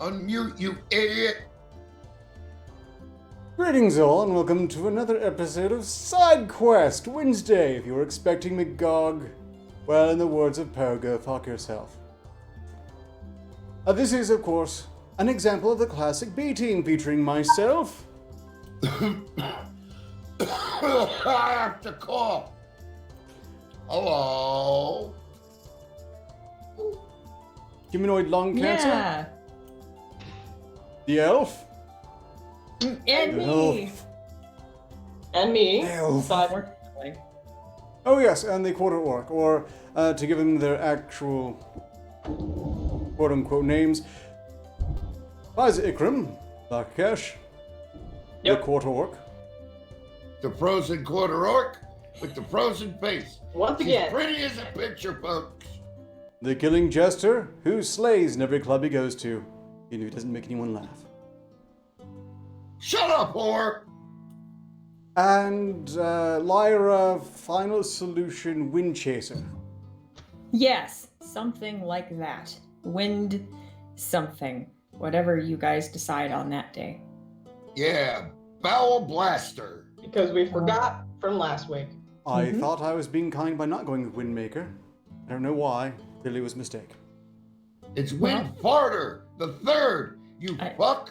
Unmute, you idiot! Greetings all, and welcome to another episode of Side Quest Wednesday. If you were expecting Magog, well, in the words of Poe, go fuck yourself. This is, of course, an example of the classic B-Team featuring myself. I have to cough. Hello? Humanoid lung cancer. Yeah. The elf. And me. Elf. And me. Elf. But Oh yes, and the quarter orc, or to give them their actual quote-unquote names, Liza Ikram, Lakash, Yep. the quarter orc. The frozen quarter orc with the frozen face. once He's again, pretty as a picture, folks. The killing jester, who slays in every club he goes to, even if he doesn't make anyone laugh. Shut up, whore! And Lyra, final solution, wind chaser. Yes, something like that. Wind something. Whatever you guys decide on that day. Yeah, bowel blaster. because we forgot from last week. I thought I was being kind by not going with Windmaker. I don't know why. Clearly it was a mistake. It's Wind Farter, the third, you fuck.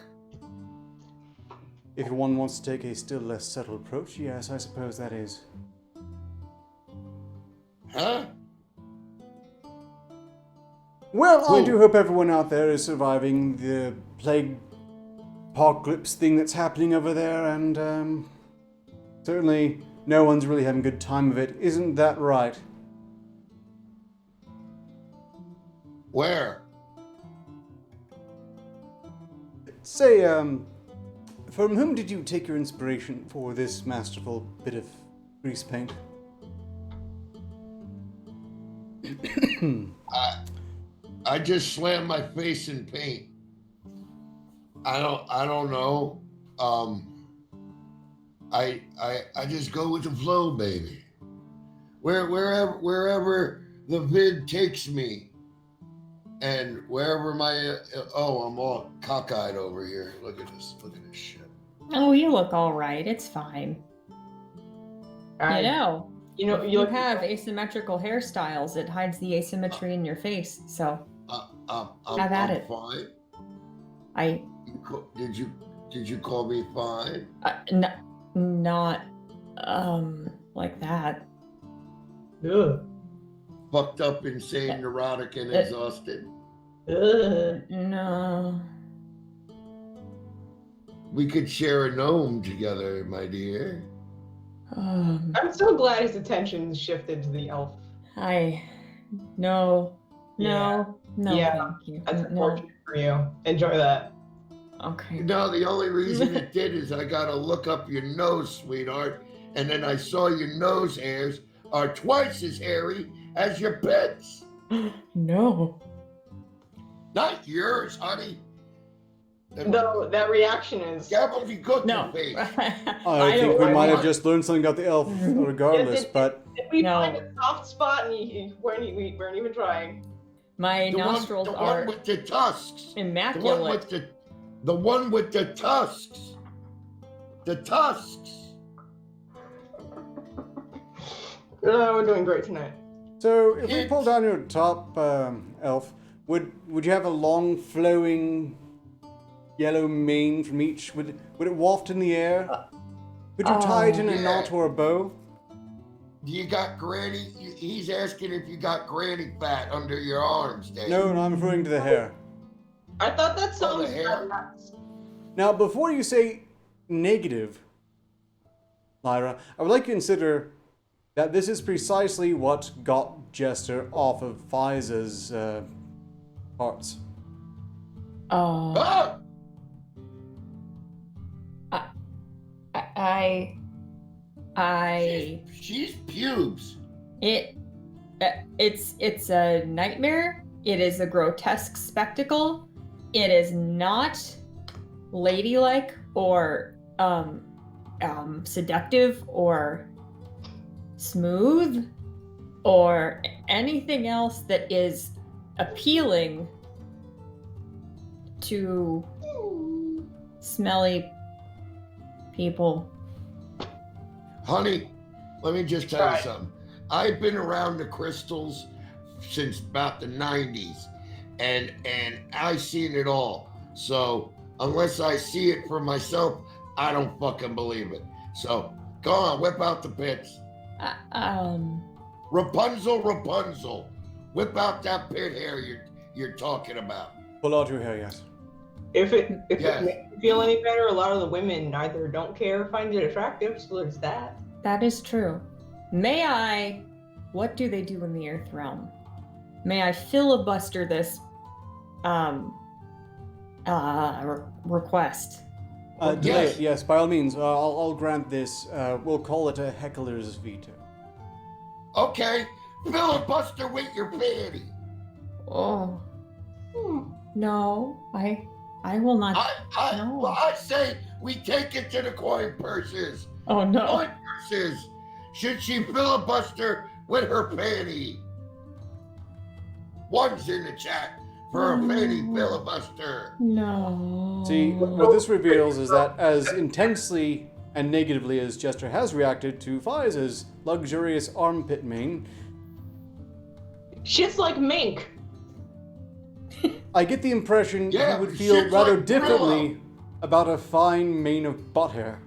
If one wants to take a still less subtle approach, yes, I suppose that is. Huh? Well, Cool. I do hope everyone out there is surviving the plague apocalypse thing that's happening over there, and certainly no one's really having a good time of it. Isn't that right? Where? Say, from whom did you take your inspiration for this masterful bit of grease paint? I just slammed my face in paint. I don't know. I just go with the flow, baby. Wherever the vid takes me, and wherever my I'm all cockeyed over here. Look at this shit. Oh, you look all right. It's fine. You look have asymmetrical hairstyles. It hides the asymmetry in your face. So Have at it. Fine. I Did you call me fine? not like that. Ugh. Fucked up, insane, neurotic, and exhausted. Ugh. No. We could share a gnome together, my dear. Um, I'm so glad his attention shifted to the elf. no, Yeah. Yeah, thank you. That's No. unfortunate for you. Enjoy that. Okay. No, the only reason it did is I gotta look up your nose, sweetheart, and then I saw your nose hairs are twice as hairy as your pets. No. Not yours, honey. Though that reaction is. Careful if you cook No. your face. I think we don't might have want- just learned something about the elf regardless, but If we No. find a soft spot and you weren't even trying. My The nostrils one are with the tusks. immaculate. The one with the tusks. The tusks. We're doing great tonight. so if we pull down your top, elf, would you have a long flowing yellow mane from each? Would it waft in the air? Could you tie it in a yeah. knot or a bow? You got granny. He's asking if you got granny fat under your arms, Dave. No, I'm referring to the hair. I thought that sounds the hair. Now, before you say negative, Lyra, I would like you to consider that this is precisely what got Jester off of Fiza's parts. Oh, Ah! She's pubes. it's a nightmare. It is a grotesque spectacle. It is not ladylike or seductive or smooth or anything else that is appealing to smelly people. Honey, let me just tell you Right. something. I've been around the crystals since about the 90s, and I seen it all. So unless I see it for myself, I don't fucking believe it. So go on, whip out the pits. Rapunzel, whip out that pit hair you're talking about. Pull out your hair, yes. If it Yes. makes you feel any better, a lot of the women either don't care or find it attractive, so there's that. That is true. May I? What do they do in the Earth Realm? May I filibuster this request? Delay Yes. it, yes, by all means. I'll grant this. We'll call it a heckler's veto. Okay, filibuster with your panty. Oh no, I will not. No. Well, I say we take it to the coin purses. Oh no. Coin purses. Should she filibuster with her panty? One's in the chat for a panty filibuster. No. See, what this reveals is that as intensely and negatively as Jester has reacted to Fiza's luxurious armpit mane, Shit's like mink. I get the impression Yeah, he would feel shit's rather like differently about a fine mane of butt hair.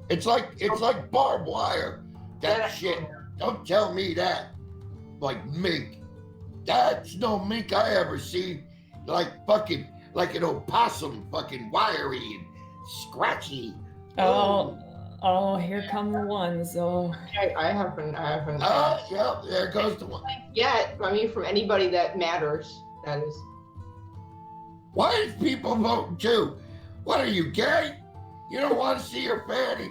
It's like barbed wire. That Yeah. shit. Don't tell me that. Like mink. That's no mink I ever seen. Like an opossum, fucking wiry and scratchy. Oh, here come the ones. Oh. I haven't Yeah, there goes the one. yet. I mean, from anybody that matters, that is. Why is people voting too? What are you, gay? You don't want to see your fanny.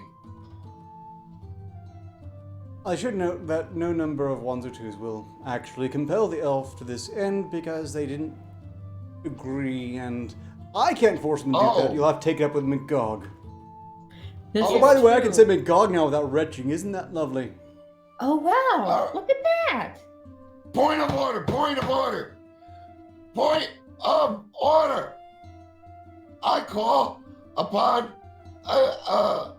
I should note that no number of ones or twos will actually compel the elf to this end because they didn't agree, and I can't force them to do that. Oh. You'll have to take it up with Magog. This Oh, is by the way, I can true. say Magog now without retching. Isn't that lovely? Oh wow! Look at that. Point of order, point of order. Point of order. I call upon a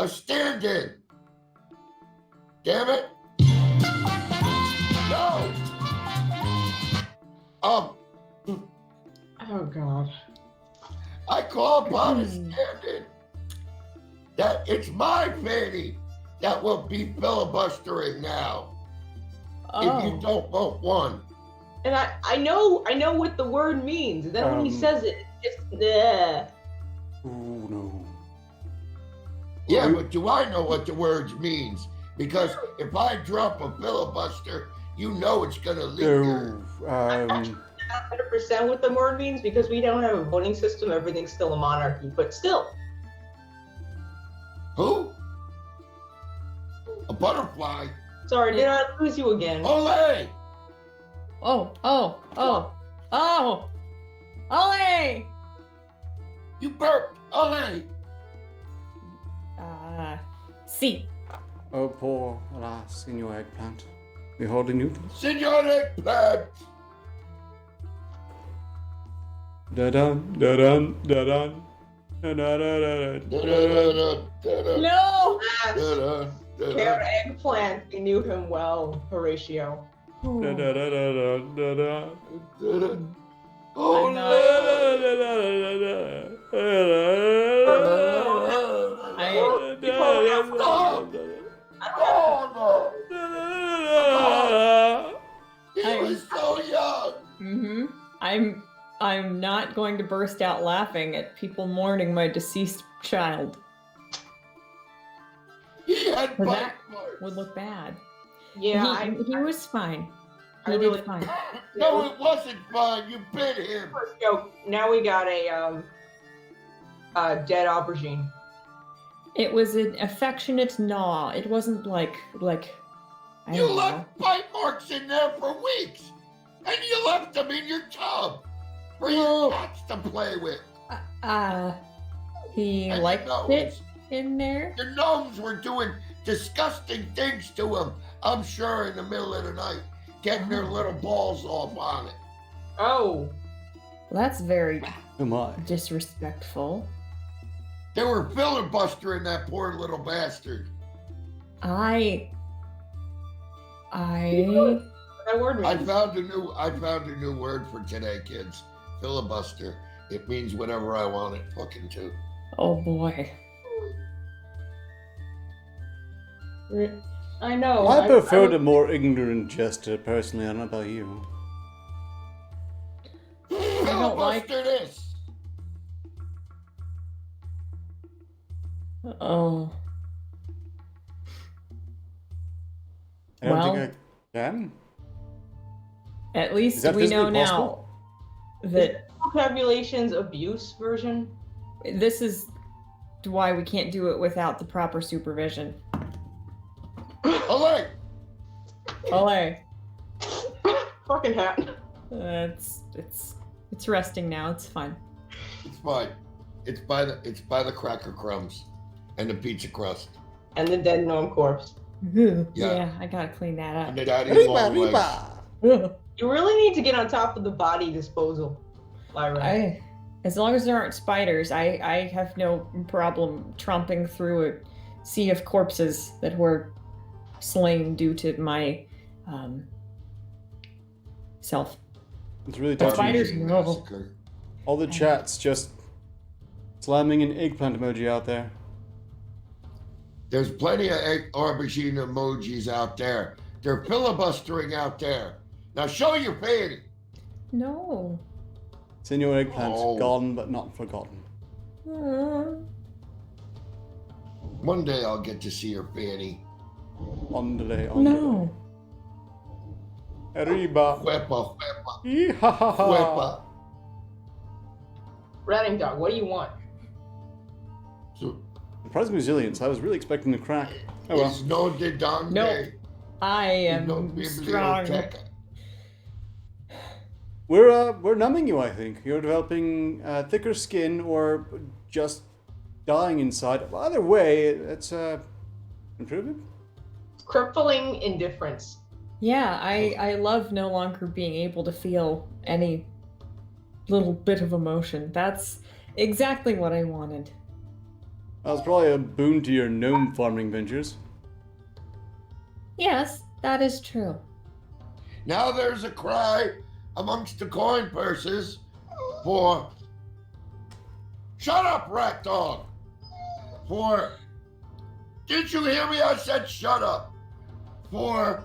stand-in. Damn it. No. Oh God. I call upon a stand-in. That it's my fanny that will be filibustering now. If you don't vote one. And I know what the word means. And then when he says it, it's just Ooh, no. Yeah, but do I know what the words means? Because if I drop a filibuster, you know it's gonna linger. No. 100% what the word means because we don't have a voting system. Everything's still a monarchy, but still. Who? A butterfly? Sorry, did I lose you again? Olay! Oh. Ole! You burped. Ole. See. Oh, poor alas, Senor Eggplant. We holding you? Senor Eggplant. Da-dun, da-dun, da-dun. Da-da-da-da-da. No! Care Eggplant, we knew him well, Horatio. Da-da-da-da-da-da. Oh I'm no! He was so young. Mm-hmm. I'm not going to burst out laughing at people mourning my deceased child. He had Well, bite that marks. would look bad. Yeah, he was fine. I He really- did fine. No, it wasn't fun. You bit him. Yo, now we got a dead aubergine. It was an affectionate gnaw. It wasn't like I You don't know. left bite marks in there for weeks, and you left them in your tub for your Well- cats to play with. He And liked your it gnomes. in there. The gnomes were doing disgusting things to him. I'm sure in the middle of the night, getting their little balls off on it. Oh, That's very Oh my. disrespectful. They were filibustering that poor little bastard. I that word I means. found a new word for today, kids. Filibuster. It means whatever I want it fucking to. oh boy. I know. I prefer the more ignorant jester, personally. I don't know about you. don't like- Filibuster this. Oh. I don't Well- think I can. At Is least that we know physically now possible? that Vocabulation's abuse version. this is why we can't do it without the proper supervision. Olay! Olay. Fucking hat. It's resting now. It's fine. It's fine. It's by the cracker crumbs and the pizza crust And the dead gnome corpse. Yeah, I gotta clean that and up. the daddy Riba, long legs. riba. You really need to get on top of the body disposal, Lyra. As long as there aren't spiders, I have no problem tromping through a sea of corpses that were slain due to my self. It's really The touching. spiders Aubergine know. massacre. All the chats just slamming an eggplant emoji out there. There's plenty of aubergine emojis out there. They're filibustering out there. Now show your fanny. No. Senor Eggplant, Oh. gone but not forgotten. One day I'll get to see your fanny. On delay, on No. delay. Arriba. Huepa, huepa, Yee-ha-ha-ha. huepa. Ratting dog, what do you want? So, Surprised resilience. I was really expecting to crack. Oh well. it's no de donde. Nope. I No am biblioteca. strong. We're numbing you, I think. You're developing thicker skin or just dying inside. Either way, it's improvement. Crippling indifference. Yeah, I love no longer being able to feel any little bit of emotion. That's exactly what I wanted. That was probably a boon to your gnome farming ventures. Yes, that is true. Now there's a cry amongst the coin purses for shut up, rat dog. For did you hear me? I said shut up. For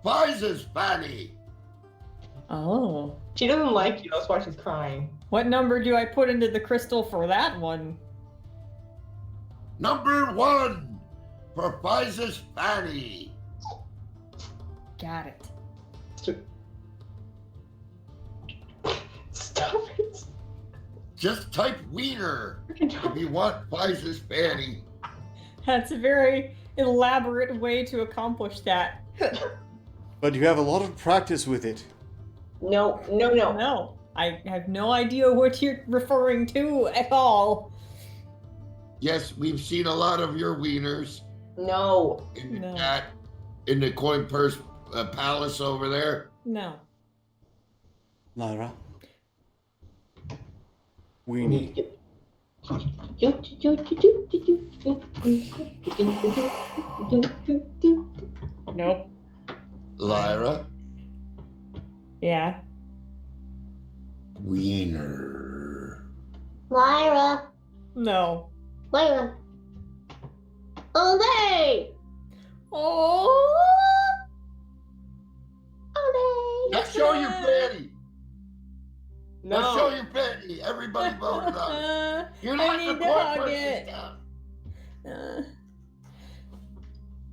Pfizer's fanny. Oh. She doesn't like you, that's why she's crying. What number do I put into the crystal for that one? Number 1 for Pfizer's fanny. Got it. Stop it. Just type wiener if you want Pfizer's fanny. That's a very elaborate way to accomplish that. But you have a lot of practice with it. No. No. I have no idea what you're referring to at all. Yes, we've seen a lot of your wieners No. in the No. chat, in the coin purse palace over there. No. Lyra. Weenie. Nope. Lyra, Yeah. wiener. Lyra. No. Lyra. Olay. Oh. Olay. Now show your panty. Now show No. your panty. Everybody voted on it. You're I not need the to coin hug purse it. this time. Uh,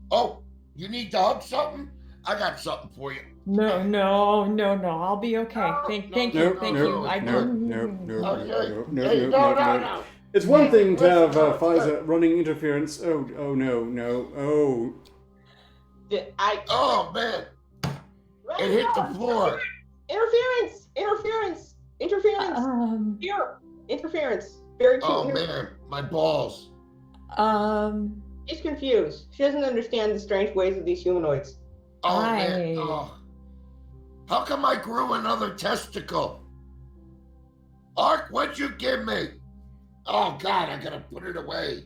Oh, you need to hug something? I got something for you. no. I'll be okay. Thank No, you. Nope, Thank nope, you. I nope, nope, nope, Okay. nope, nope, Hey, nope, no, nope, no, nope. no. It's one thing to have Listen, Pfizer running interference. Oh no. Oh. Oh, man. It hit the floor. Interference. Here. Interference. Very cute. Oh, man. My balls. She's confused. She doesn't understand the strange ways of these humanoids. Oh, I- man. Oh. How come I grew another testicle? Ark, what'd you give me? Oh, God, I gotta put it away.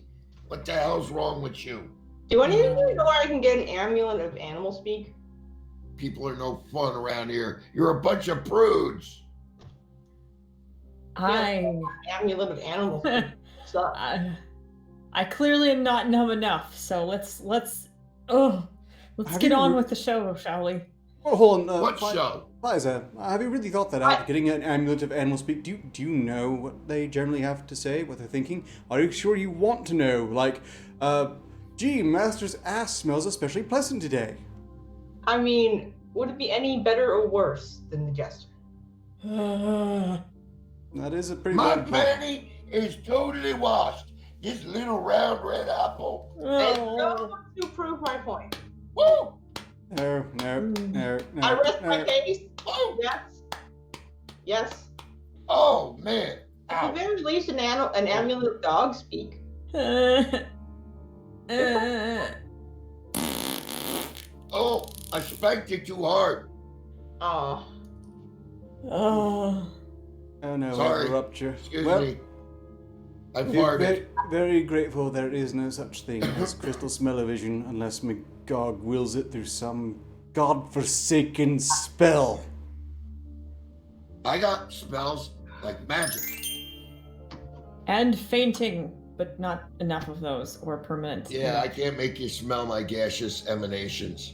What the hell's wrong with you? Do any of you know where I can get an amulet of animal speak? People are no fun around here. You're a bunch of prudes. Amulet of animal speak. Sucks. I clearly am not numb enough. So let's Have get you on re- with the show, shall we? Oh, hold on. What show? Pfizer, have you really thought that out? Getting an amulet of animal speak. Do you know what they generally have to say? What they're thinking? Are you sure you want to know? Like, gee, Master's ass smells especially pleasant today. I mean, would it be any better or worse than the jester? That is a pretty My bad point. panty is totally washed. This little round red apple. And Oh. no to prove my point. Woo! No. I rest my no. case. Oh, Yes. oh man. At Ow. the very least, an amulet of dog speak. Oh, I spanked you too hard. Oh. Oh. Oh no, Sorry. interrupt you. Excuse Well, me. I we're farted. very, very grateful there is no such thing as crystal smell-o-vision unless Magog wills it through some godforsaken spell. I got spells like magic. And fainting, but not enough of those or permanent. Yeah, I can't make you smell my gaseous emanations.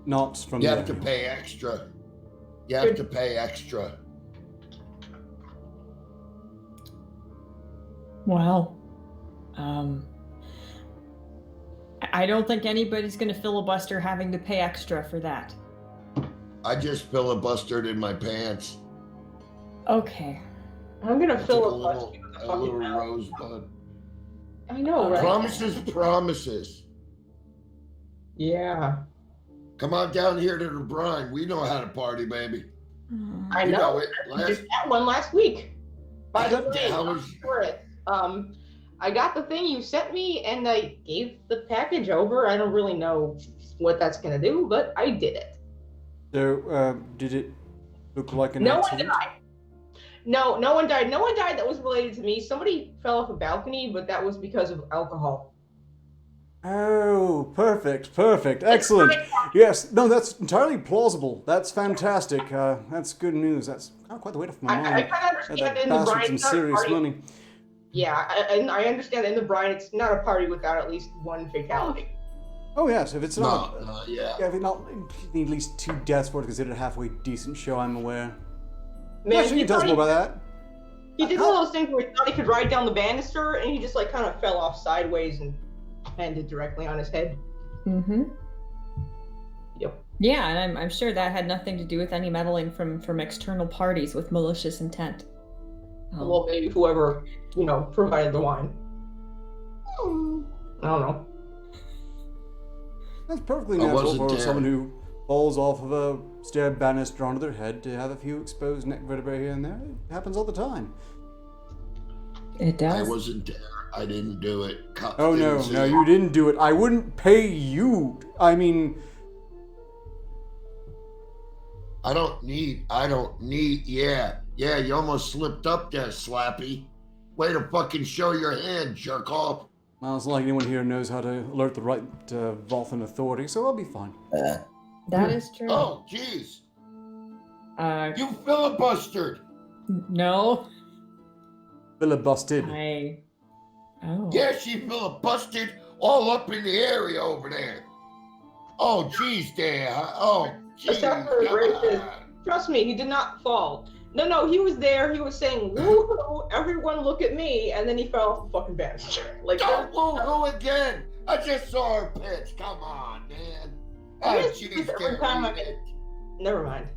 Not from You the have to amulet. pay extra. You have to pay extra. Well, I don't think anybody's going to filibuster having to pay extra for that. I just filibustered in my pants. Okay. I'm gonna I took fill a a little, with a a fucking little mouth. rosebud. I know, right? Promises, promises. Yeah. Come on down here to the brine. We know how to party, baby. I You know. it. I Last, did that one last week. By the What the way, hell I'm is- for it. I got the thing you sent me, and I gave the package over. I don't really know what that's gonna do, but I did it. So, did it look like an No one accident? died. No one died. No one died that was related to me. Somebody fell off a balcony, but that was because of alcohol. Oh, perfect, excellent. Yes, no, that's entirely plausible. That's fantastic. That's good news. That's quite the weight off my I mind. kind of understand That in the bastard's brine. some It's not a serious party. money. Yeah, I understand in the brine. It's not a party without at least one fatality. Oh yes, if it's not, yeah. yeah, if it's not, you need at least 2 deaths for it to consider a halfway decent show. I'm aware. Man, Actually, you tell us more about that. He did one of those things where he thought he could ride down the banister, and he just like kind of fell off sideways and landed directly on his head. Mm-hmm. Yep. Yeah, and I'm sure that had nothing to do with any meddling from external parties with malicious intent. Well, maybe whoever provided the wine. I don't know. That's perfectly I natural wasn't for there. someone who falls off of a stair banister onto their head to have a few exposed neck vertebrae here and there. It happens all the time. It I does. wasn't there. I didn't do it. Cops Oh didn't no, see no, it. you didn't do it. I wouldn't pay you. I mean, I don't need. Yeah, you almost slipped up there, Slappy. Way to fucking show your hand, jerk off. well, it's not like anyone here knows how to alert the right Volthan authority, so I'll be fine. That is true. Oh, jeez. Uh, You filibustered. no. Filibusted. Oh. Yeah, she filibustered all up in the area over there. Oh, jeez, there. Oh, jeez. Except for come racist. on. Trust me, he did not fall. No, he was there. He was saying, "Woo! Everyone, look at me!" And then he fell off the fucking banister. Like, Don't woo-hoo again. I just saw her pitch. Come on, man. Oh, Yes, jeez, every time I- Gary. never mind.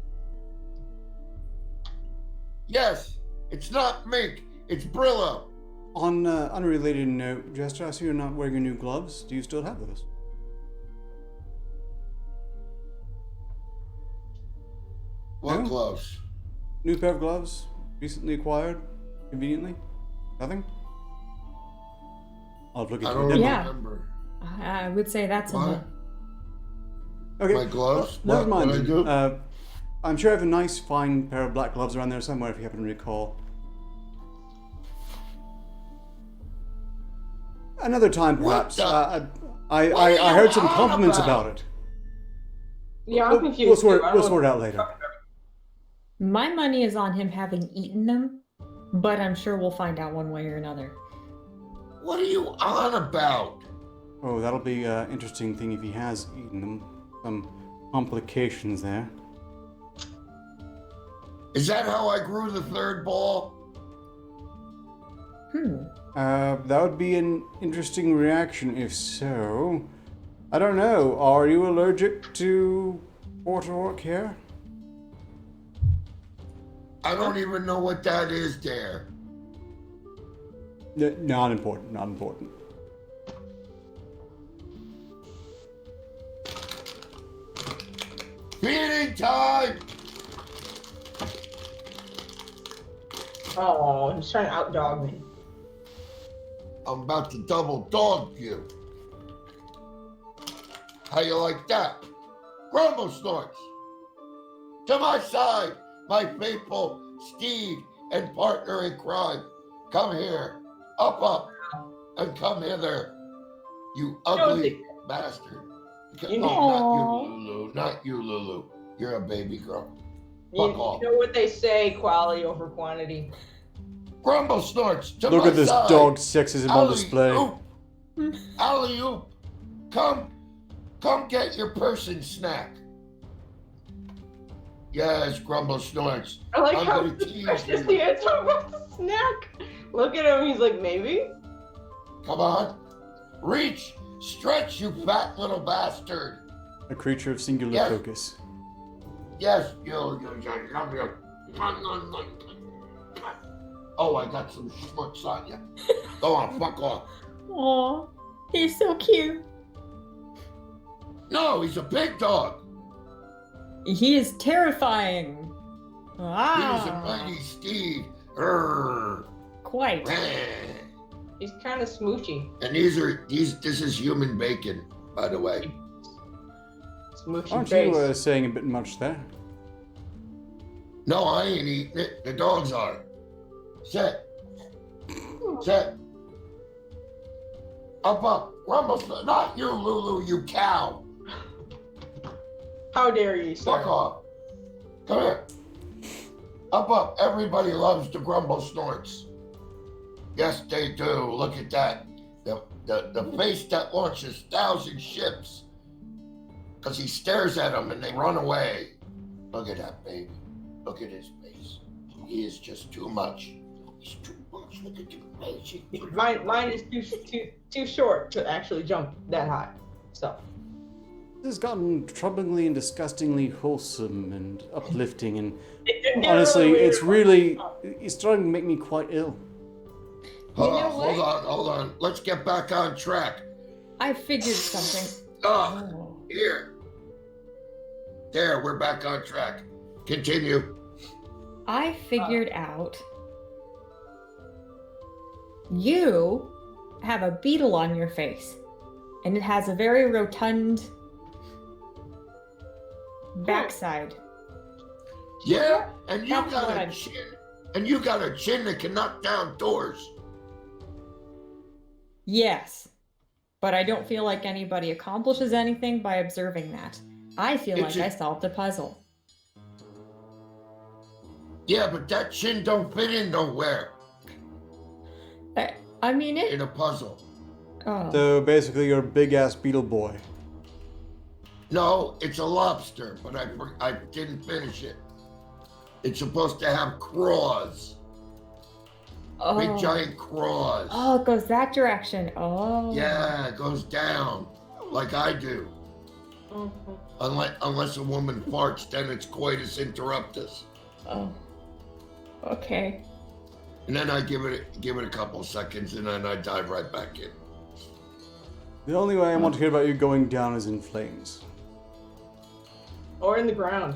Yes, it's not Mink. It's Brillo. On an unrelated note, Jester, I see you're not wearing your new gloves. Do you still have those? What No? gloves? New pair of gloves, recently acquired, conveniently? Nothing? I'll look I at don't you. Yeah. remember. I would say that's a What? no. Okay. My gloves? Never What mind. I then. do? I'm sure I have a nice, fine pair of black gloves around there somewhere if you happen to recall. Another time, What perhaps. the- I What are you heard some on compliments about? about it. Yeah, I'm We'll confused. sort, too. I we'll don't sort it know. out later. My money is on him having eaten them, but I'm sure we'll find out one way or another. What are you on about? Oh, that'll be an interesting thing if he has eaten them. Some complications there. Is that how I grew the third ball? That would be an interesting reaction if so. I don't know. Are you allergic to Port Orc hair? I don't even know what that is there. Not important, not important. Feeding time! Oh, he's trying to outdog me. I'm about to double dog you. How you like that? Grumble snorts. To my side, my faithful steed and partner in crime. Come here. Up, and come hither. You ugly bastard. You Oh, not you, Lulu. You're a baby girl. Fuck off. You know what they say, quality over quantity. Grumble snorts to Look my at this side. dog sexism on display. Alley-oop. Alley-oop. Come get your person snack. Yes, Grumble snorts. I like I'm how gonna tease suspicious you. he is about the snack. Look at him, he's like, maybe? Come on. Reach. Stretch, you fat little bastard. A creature of singular Yes. focus. Yes, you. Oh, I got some schmutz on you. Go on, fuck off. Aw, he's so cute. No, he's a big dog. He is terrifying. He Ah, is a mighty steed. Urgh. quite. Meh. He's kind of smoochy. And this is human bacon, by the way. Smoochy Aren't face. you saying a bit much there? No, I ain't eating it. The dogs are. Sit. Sit. Up. Rumble. Not you, Lulu, you cow. How dare you, sir? Fuck off. Come here. Up. Everybody loves the Grumble snorts. Yes, they do. Look at that. The face that launches 1,000 ships. Because he stares at them and they run away. Look at that baby. Look at his face. He is just too much. He's too much. Look at your face. Mine is too short to actually jump that high. So This has gotten troublingly and disgustingly wholesome and uplifting, and it didn't get honestly, really it's weird. it's starting to make me quite ill. Hold on. Let's get back on track. I figured something. Ah, here. There, we're back on track. Continue. I figured out you have a beetle on your face, and it has a very rotund backside. Yeah, and you That's got what a I'm- chin. And you got a chin that can knock down doors. Yes, but I don't feel like anybody accomplishes anything by observing that. I feel It's like a- I solved a puzzle. Yeah, but that chin don't fit in nowhere I mean it. in a puzzle. Oh. So basically, you're a big ass beetle boy. No, it's a lobster, but I didn't finish it. It's supposed to have claws. Oh. Big giant claws. Oh, it goes that direction. Oh. Yeah, it goes down like I do. Mhm. Unless a woman farts, then it's coitus interruptus. Oh. Okay. And then I give it a couple seconds, and then I dive right back in. The only way I want to hear about you going down is in flames. Or in the ground.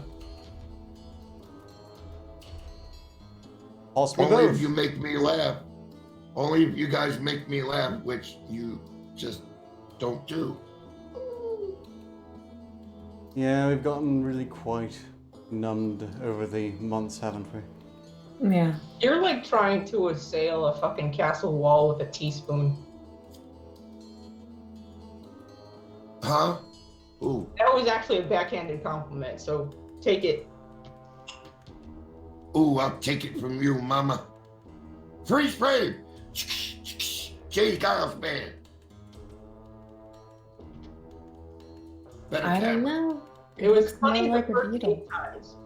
Possibly Only both. if you make me laugh. Only if you guys make me laugh, which you just don't do. Yeah, we've gotten really quite numbed over the months, haven't we? Yeah. You're like trying to assail a fucking castle wall with a teaspoon. Huh? Ooh. That was actually a backhanded compliment, so take it. Ooh, I'll take it from you, mama. Freeze frame! Jay Giles band. Better I don't camera. know. It was looks more funny like the a first beetle. 8 times.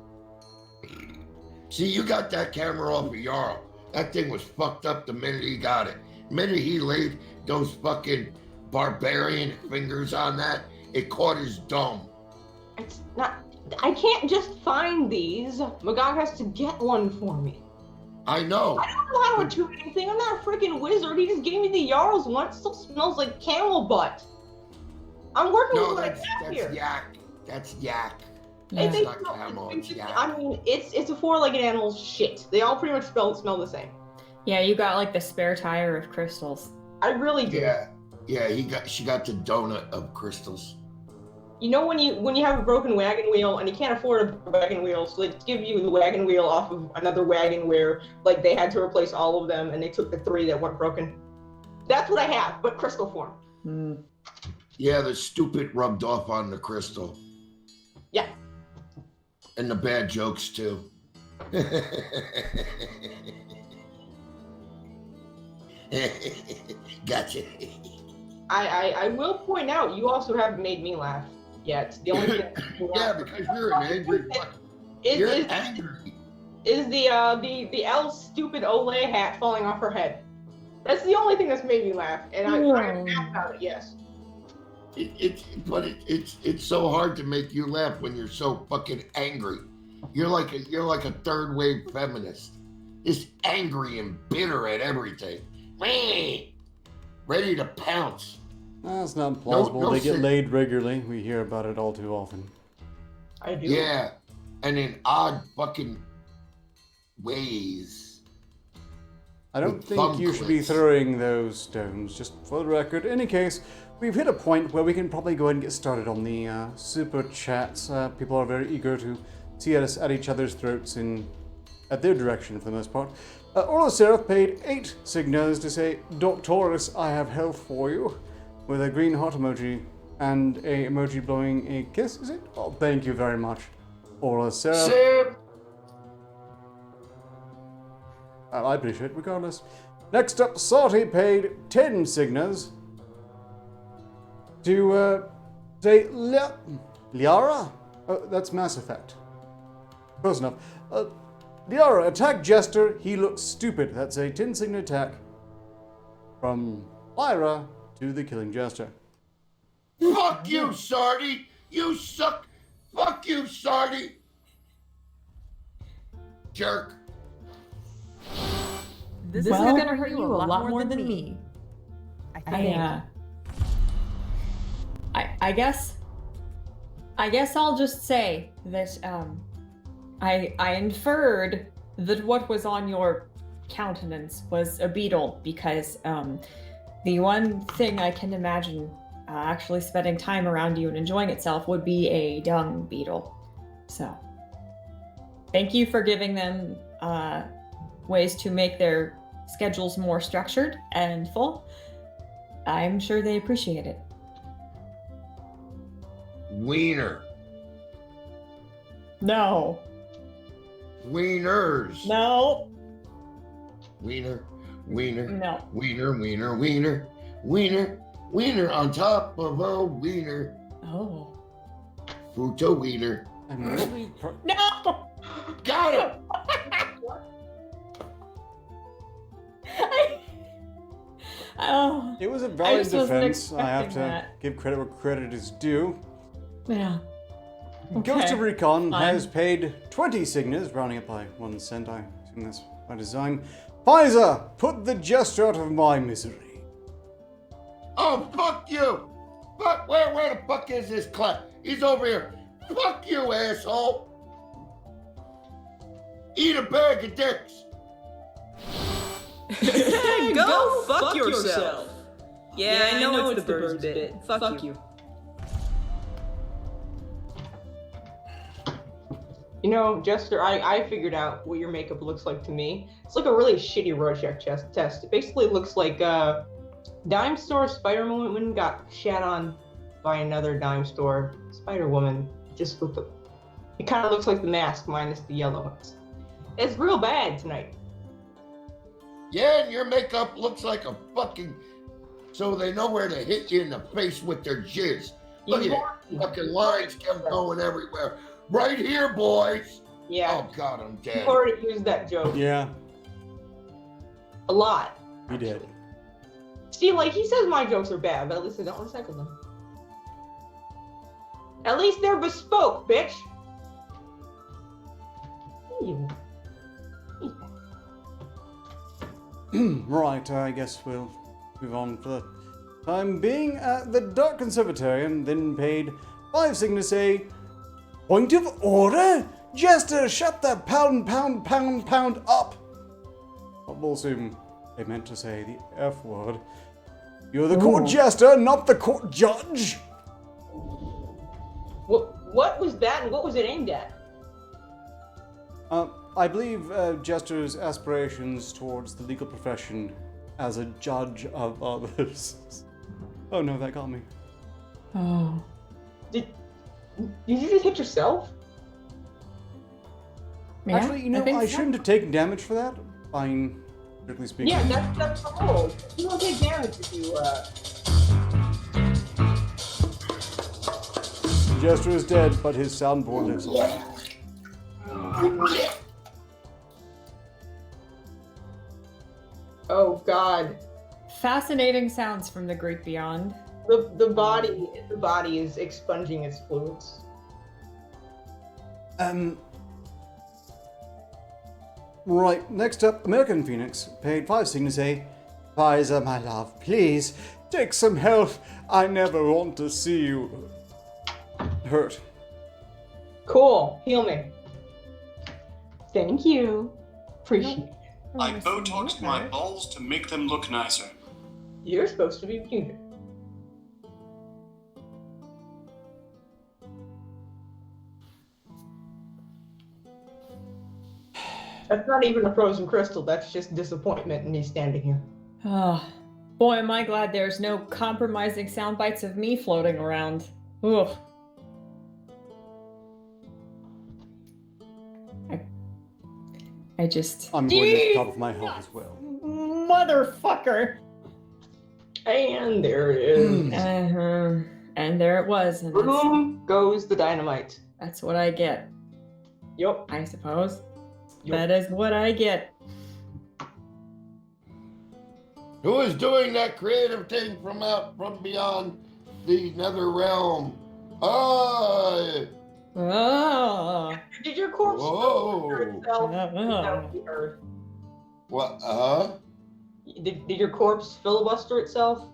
See, you got that camera off of Jarl. That thing was fucked up the minute he got it. The minute he laid those fucking barbarian fingers on that, it caught his dome. It's not. I can't just find these. Magog has to get one for me. I know. I don't know how to do anything. I'm not a freaking wizard. He just gave me the Jarl's one. It still smells like camel butt. I'm working No, with what I that's have here. yak. That's yak. Yeah. They not smell- camel, it's yak. I mean, it's a 4-legged animal's shit. They all pretty much smell the same. Yeah, you got like the spare tire of crystals. I really do. Yeah. She got the donut of crystals. You know when you have a broken wagon wheel and you can't afford a wagon wheel, so they give you the wagon wheel off of another wagon where like they had to replace all of them and they took the 3 that weren't broken. That's what I have, but crystal form. Mm. Yeah, the stupid rubbed off on the crystal. Yeah. And the bad jokes too. Gotcha. I will point out you also haven't made me laugh yet. The only thing Yeah, because you're an angry fuck. You're angry. is the L's stupid Olay hat falling off her head. That's the only thing that's made me laugh, and I am mad about it. Yes. It's so hard to make you laugh when you're so fucking angry. You're like a third wave feminist, just angry and bitter at everything, ready to pounce. That's not plausible. no They get shit. laid regularly. We hear about it all too often. I do. Yeah, and in odd fucking ways. I don't With think thumb you should be clicks. throwing those stones, just for the record. In any case, we've hit a point where we can probably go ahead and get started on the super chats. People are very eager to see us at each other's throats at their direction for the most part. Orla Seraph paid 8 signas to say, Doctorus, I have health for you, with a green heart emoji and a emoji blowing a kiss, is it? Oh, thank you very much, Orla Seraph. Sip. I appreciate it regardless. Next up, Sarti paid 10 signas to say Liara? Oh, that's Mass Effect. Close enough. Liara, attack Jester, he looks stupid. That's a 10 signa attack from Lyra to the killing Jester. Fuck you, Sardi. You suck. Fuck you, Sardi. Jerk. This Well, is gonna hurt you a lot more than me. I think. I guess I guess I'll just say that I inferred that what was on your countenance was a beetle because the one thing I can imagine actually spending time around you and enjoying itself would be a dung beetle. So, thank you for giving them ways to make their schedules more structured and full. I'm sure they appreciate it. Wiener. No. Wieners. No. Wiener. Wiener. No. Wiener. Wiener. Wiener. Wiener. Wiener on top of a wiener. Oh. Fruto wiener. I'm really No. Got it. Oh. It was a valid just wasn't defense. I have to expecting that. give credit where credit is due. Yeah. Ghost of Recon fine. has paid 20 signatures, rounding up by 1 cent. I assume that's by design. Pfizer, put the jester out of my misery. Oh, fuck you. Fuck, where the fuck is this clap? He's over here. Fuck you, asshole. Eat a bag of dicks. Go fuck yourself. Yeah, I know it's the bird's bit. Fuck you. You know, Jester, I figured out what your makeup looks like to me. It's like a really shitty Rorschach test. It basically looks like Dime Store Spider-Woman got shat on by another Dime Store Spider-Woman. Just with the... It kind of looks like the mask minus the yellow. It's real bad tonight. Yeah, and your makeup looks like a fucking... So they know where to hit you in the face with their jizz. Look at it. Fucking lines kept going everywhere. Right here, boys. Yeah. Oh, God, I'm dead. You've already used that joke. Yeah, A lot. he did. See, like, he says my jokes are bad, but at least I don't recycle them. At least they're bespoke, bitch. Ew. Right, I guess we'll move on for the time being. The Dark Conservatarian then paid 5 signatures to say, point of order? Jester, shut the pound up. I'll assume they meant to say the F word. You're the court jester, not the court judge. What was that and what was it aimed at? I believe Jester's aspirations towards the legal profession as a judge of others. Oh no, that got me. Oh. Did you just hit yourself? Yeah, Actually, you know, think I so. shouldn't have taken damage for that. Fine, strictly speaking. Yeah, that's the rule. You don't take damage if you Jester is dead, but his soundboard lives on. Oh God. Fascinating sounds from the great beyond. The body is expunging its fluids. Right, next up, American Phoenix paid 5 signatures to say, Pfizer, my love, please, take some help. I never want to see you hurt. Cool. Heal me. Thank you. Appreciate it. I Botoxed my balls to make them look nicer. You're supposed to be cuter. That's not even a frozen crystal, that's just disappointment in me standing here. Oh, boy, am I glad there's no compromising sound bites of me floating around. Ugh. I just... I'm going to the top of my head as well. Motherfucker! And there it is. And there it was. And Boom goes the dynamite. that's what I get, Yup. I suppose. Yup. That is what I get. Who is doing that creative thing from beyond the nether realm? Oh. Did your corpse Whoa. itself Oh. down to the earth? What? Did your corpse filibuster itself?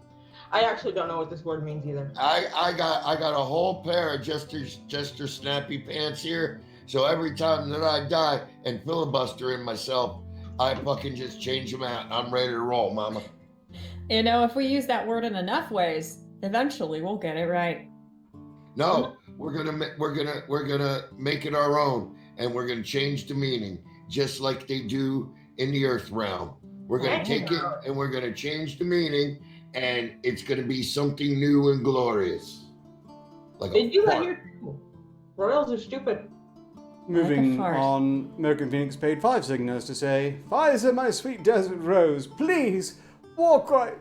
I actually don't know what this word means either. I got a whole pair of Jester Snappy Pants here. So every time that I die and filibuster in myself, I fucking just change them out. I'm ready to roll, mama. You know, if we use that word in enough ways, eventually we'll get it right. No, we're gonna make it our own, and we're gonna change the meaning, just like they do in the Earth realm. We're gonna take it and we're gonna change the meaning, and it's gonna be something new and glorious. Like They do that fart. here too. Royals are stupid. Moving fart. on, American Phoenix paid 5 signals to say, Pfizer, my sweet desert rose, please walk right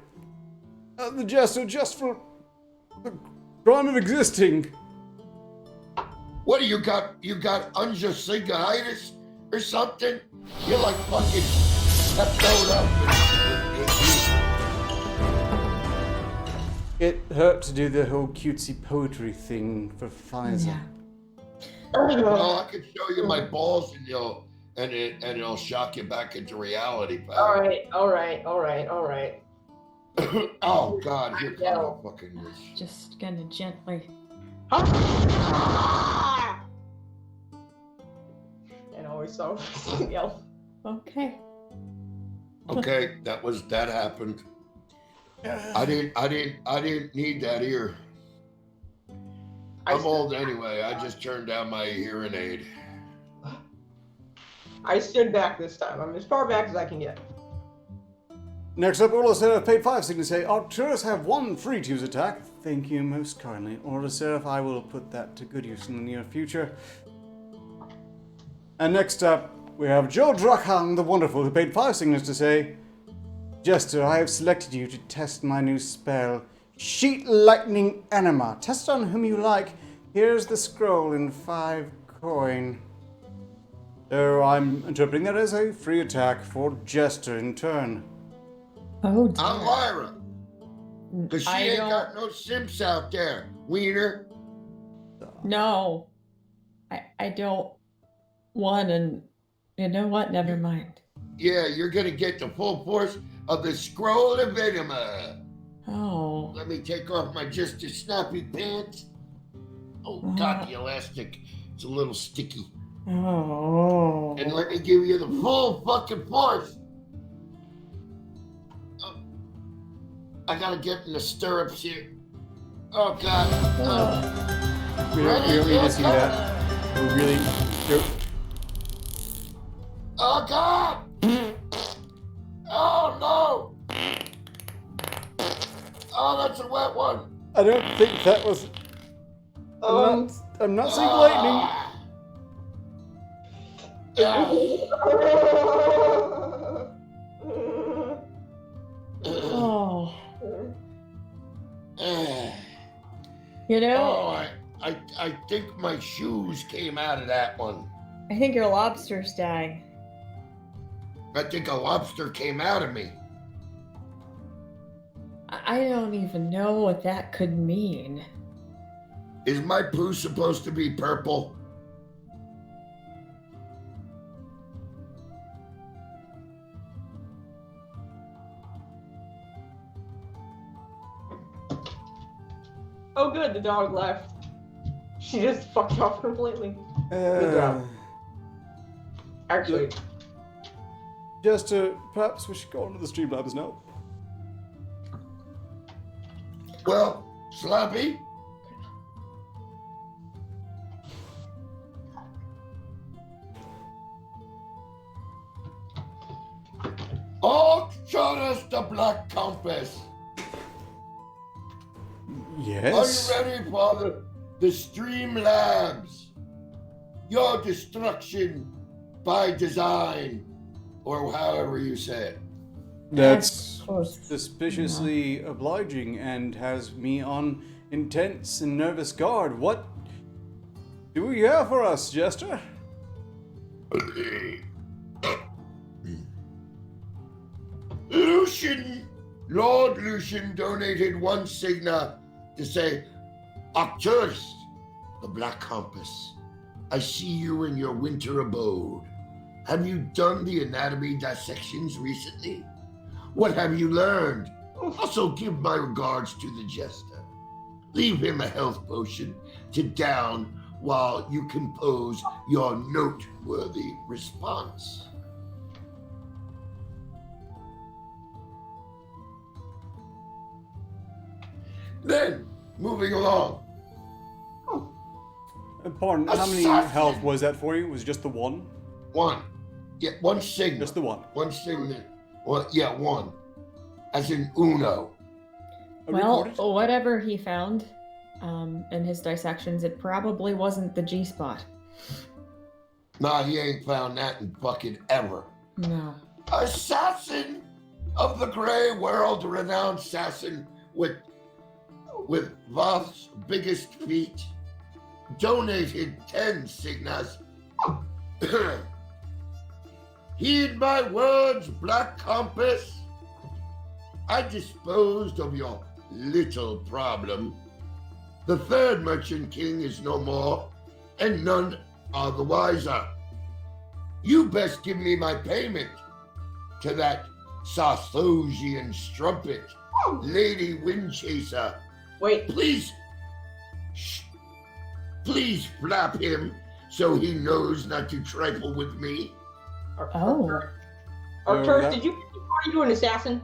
at the Jester just for the crime of existing. What do you got? You got unjasigitis or something? You're like fucking peptoed up. It hurt to do the whole cutesy poetry thing for Pfizer. Yeah. Well, I could show you my balls, and it'll shock you back into reality, pal. All right. Oh God, here comes a fucking this. Just gonna gently. And always so yell. Okay. Okay, that happened. I didn't need that ear. I'm old anyway. I just turned down my hearing aid. I stood back this time. I'm as far back as I can get. Next up, Orla Seraph paid 5 signals to say, Arcturus have 1 free to use attack. Thank you most kindly. Orla Seraph, I will put that to good use in the near future. And next up, we have Joe Drakhang the Wonderful, who paid 5 signals to say, Jester, I have selected you to test my new spell, Sheet Lightning Anima. Test on whom you like. Here's the scroll in 5 coin. So I'm interpreting that as a free attack for Jester in turn. Oh dear. I'm Lyra. Because she I ain't don't- got no simps out there, wiener. No. I don't want, and you know what? Never mind. Yeah, you're going to get the full force of the scroll of enema. Oh. Let me take off my just as snappy pants. Oh, God, the elastic. It's a little sticky. Oh. And let me give you the full fucking force. Oh, I gotta get in the stirrups here. Oh, God. Oh. We don't need to see that. We really don't. Oh, God. Oh, no. Oh, that's a wet one. I don't think that was. I'm not seeing lightning. Oh. Ah. You know, Oh, I think my shoes came out of that one. I think your lobster's dying. I think a lobster came out of me. I don't even know what that could mean. Is my poo supposed to be purple? Oh, good, the dog left. She just fucked off completely. Good job. Actually, Jester, perhaps we should go on to the Streamlabs now. Well, Slappy? Arcturus the Black Compass. Yes. Are you ready for the Streamlabs? Your destruction by design, or however you say it. That's close. suspiciously obliging and has me on intense and nervous guard. What do you have for us, Jester? Lord Lucian donated 1 signa to say, Arcturus, the Black Compass, I see you in your winter abode. Have you done the anatomy dissections recently? What have you learned? Also, give my regards to the jester. Leave him a health potion to down while you compose your noteworthy response. Then, moving along. Pardon, how many Assassin! health was that for you? Was it just the one? One. Yeah, one signal. Just the one. One signal. Well, yeah, one. As in uno. Well, Recorded? whatever he found in his dissections, it probably wasn't the G spot. Nah, he ain't found that in fucking ever. No. Assassin of the Grey World, renowned assassin with Voth's biggest feat, donated 10 signas. Heed my words, Black Compass. I disposed of your little problem. The third Merchant King is no more, and none are the wiser. You best give me my payment to that Sarthosian strumpet, Lady Windchaser. Wait, Please, please flap him so he knows not to trifle with me. Oh. Arcturus, that- did you party to an assassin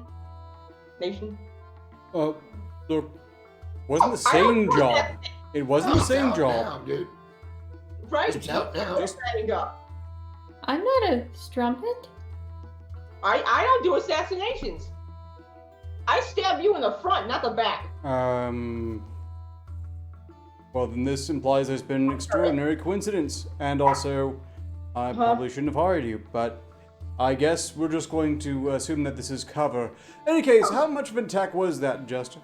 nation? Look, wasn't the I don't same want job. that. It wasn't the It's same out job. now, dude. Right? It's out now. Just setting up. I'm not a strumpet. I don't do assassinations. I stab you in the front, not the back. Well, then this implies there's been an extraordinary coincidence, and also, I probably shouldn't have hired you, but I guess we're just going to assume that this is cover. In any case, how much of an attack was that, Jester?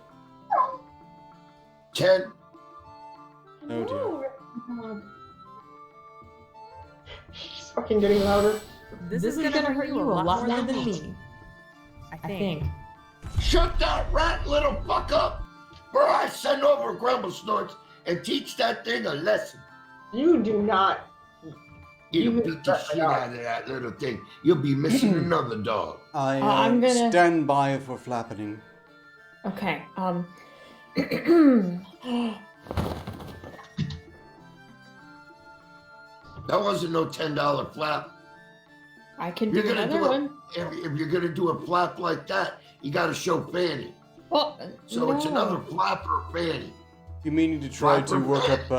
10. Oh dear. God. She's fucking getting louder. This is gonna hurt you a lot more than me. I think. Shut that rat little fuck up, or I send over Grumble Snorts and teach that thing a lesson. You do not. You You beat the shut shit up. out of that little thing. You'll be missing another dog. I'm gonna- stand by for flapping. Okay. That wasn't no $10 flap. I can You're do gonna another do one. If you're gonna do a flap like that, you gotta show fanny. Well, So no. it's another flap or fanny. You may need to try to Flapper. work up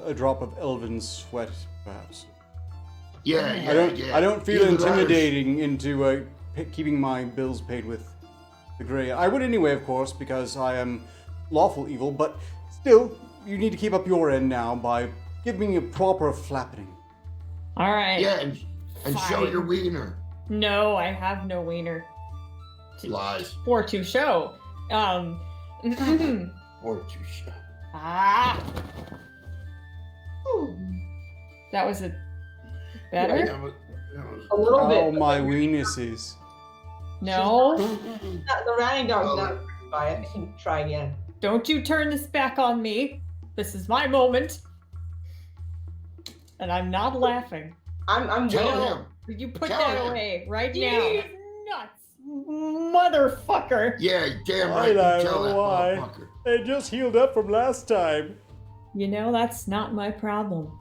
a drop of elven sweat, perhaps. Yeah, yeah, I don't feel Either that or- intimidating into keeping my bills paid with the Grey. I would anyway, of course, because I am lawful evil, but still, you need to keep up your end now by giving me a proper flapping. All right. Yeah, and show Fine. your wiener. No, I have no wiener Lies. for to show. Or to show. Ah. That was a better. That was- A little Oh, bit. my weenuses. No. The ratting dog's not affected by it. I can try again. Don't you turn this back on me. This is my moment. And I'm not laughing. I'm Tell well. him. You put Tell that him. away right now. Jeez. Nuts. Motherfucker. Yeah, damn right. You tell that why? motherfucker. They just healed up from last time. You know, that's not my problem.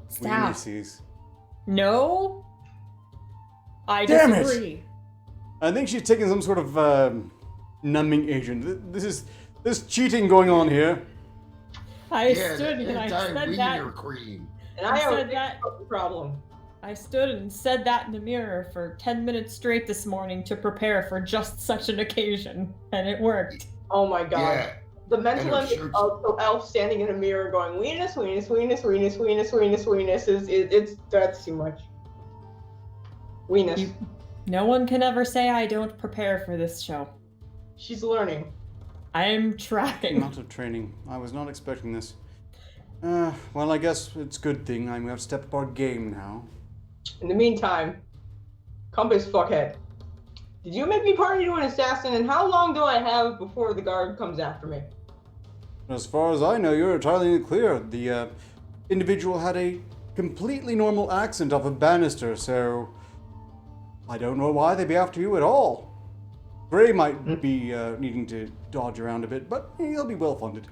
Stop. Weenuses. No. I Damn it. disagree. I think she's taking some sort of numbing agent. There's cheating going on here. I Yeah, stood and I said anti-wiener that. cream. And I have said a that. problem. I stood and said that in the mirror for 10 minutes straight this morning to prepare for just such an occasion, and it worked. Oh my god. Yeah. The mental And her image shirts- of the elf standing in a mirror going weenus, weenus, weenus, weenus, weenus, weenus, weenus is that's too much. Weenus. You- No one can ever say I don't prepare for this show. She's learning. I'm trying. Amount of training. I was not expecting this. Well, I guess it's a good thing I'm going to step up our game now. In the meantime, Compass fuckhead. Did you make me party to an assassin, and how long do I have before the guard comes after me? As far as I know, you're entirely in the clear. The individual had a completely normal accent off a banister, so I don't know why they'd be after you at all. Gray might be needing to dodge around a bit, but he'll be well funded.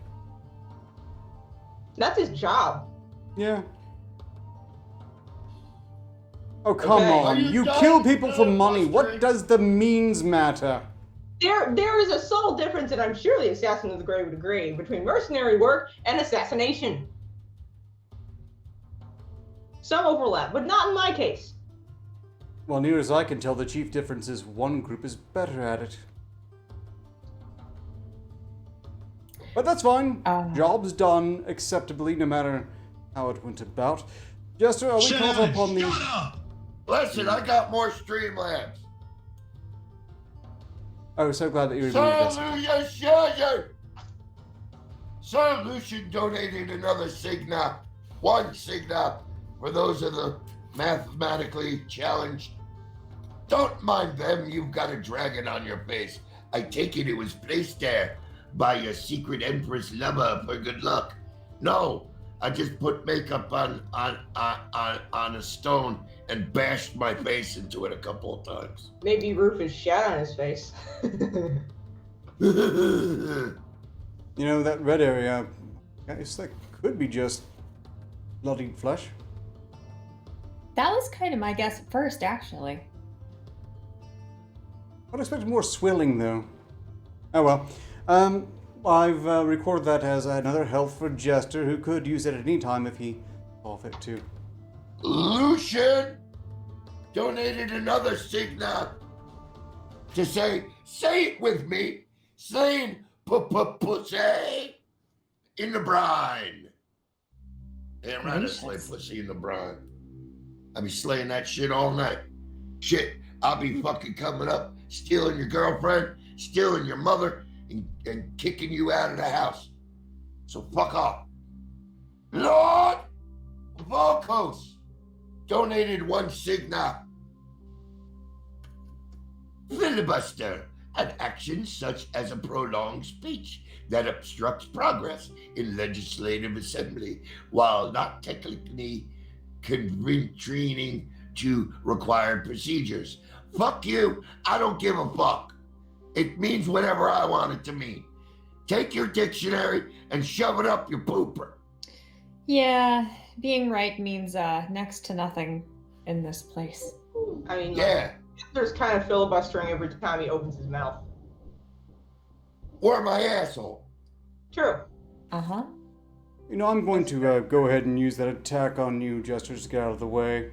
That's his job. Yeah. Oh, come Okay. on. You kill people for money. What does the means matter? There is a subtle difference, and I'm sure the assassin of the Grey would agree, between mercenary work and assassination. Some overlap, but not in my case. Well, near as I can tell, the chief difference is one group is better at it. But that's fine. Job's done acceptably, no matter how it went about. Jester, are we caught up on the... Shut up! Listen, I got more Streamlabs. Oh, so glad that you remembered this. Sir Lucian donated another Signa. One Signa for those of the mathematically challenged. Don't mind them, you've got a dragon on your face. I take it was placed there by your secret empress lover for good luck. No, I just put makeup on a stone and bashed my face into it a couple of times. Maybe Rufus shat on his face. You know, that red area, I guess that could be just bloodied flesh. That was kind of my guess at first, actually. I'd expect more swilling, though. Oh well. I've recorded that as another health for Jester, who could use it at any time if he saw fit to. Lucian donated another Signa to say it with me, saying pussy in the brine. Damn right I slay pussy in the brine. I'll be slaying that shit all night. Shit, I'll be fucking coming up, stealing your girlfriend, stealing your mother, and kicking you out of the house. So fuck off. Lord Volkos donated one Signa. Filibuster, an action such as a prolonged speech that obstructs progress in legislative assembly while not technically convening to required procedures. Fuck you, I don't give a fuck. It means whatever I want it to mean. Take your dictionary and shove it up your pooper. Yeah, being right means next to nothing in this place. I mean, Yeah. There's kind of filibustering every time he opens his mouth. Or my asshole. True. Uh-huh. You know, I'm going to go ahead and use that attack on you, Jester, to get out of the way.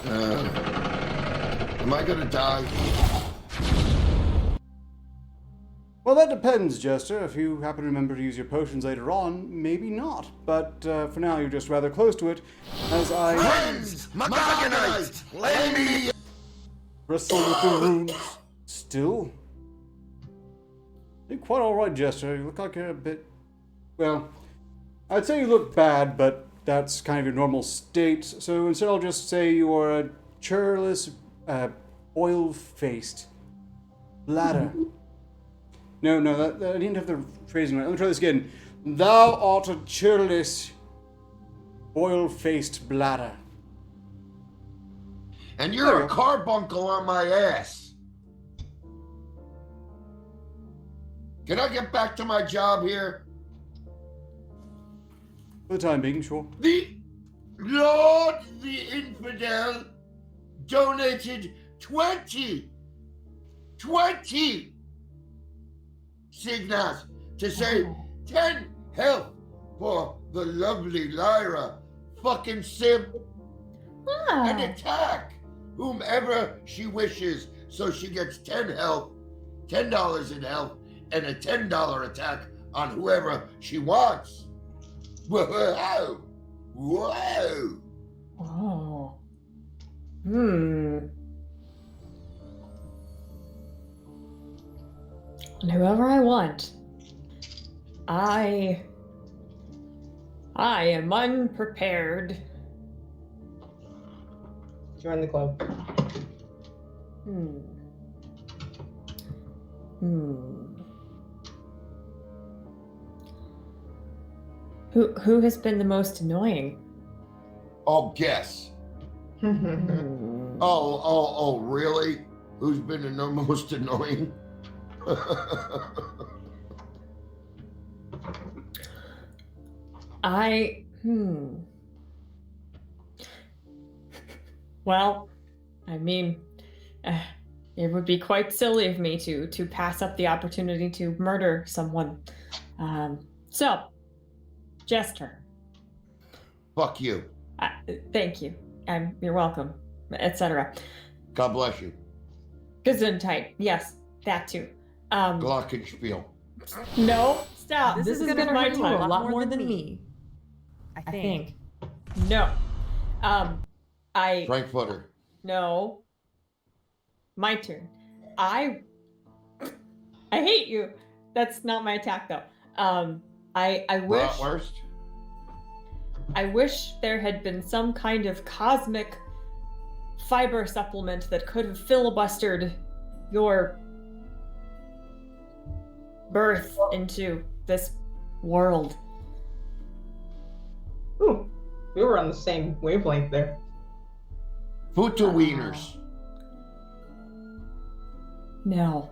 Am I gonna die? Well, that depends, Jester. If you happen to remember to use your potions later on, maybe not. But for now, you're just rather close to it, as I... Friends! Magogonite! Lend me! wrestle with the runes. Still? You're quite alright, Jester. You look like you're a bit... Well, I'd say you look bad, but that's kind of your normal state. So instead I'll just say you're a churlish, oil-faced bladder. No, I didn't have the phrasing right. Let me try this again. Thou art a churlish, oil-faced bladder. And you're a carbuncle on my ass. Can I get back to my job here? For the time being, sure. The Lord the Infidel donated 20 Signas to say 10 health for the lovely Lyra. Fucking simp. And attack whomever she wishes, so she gets 10 health, $10 in health, and a $10 attack on whoever she wants. Whoa! Whoa! Oh. And whoever I want. I am unprepared. Join the club. Who has been the most annoying? Oh, guess. Oh, really? Who's been the most annoying? Well, I mean, it would be quite silly of me to pass up the opportunity to murder someone. So, Jester. Fuck you. Thank you. You're welcome, etc. God bless you. Gesundheit. Yes, that too. Glockenspiel. No, stop. This is gonna my hurt you time. a lot more than me. I think. No. Frankfurter. No. My turn. I hate you. That's not my attack though. I wish. Bratwurst. I wish there had been some kind of cosmic fiber supplement that could have filibustered your birth into this world. Ooh, we were on the same wavelength there. Futu wieners. No.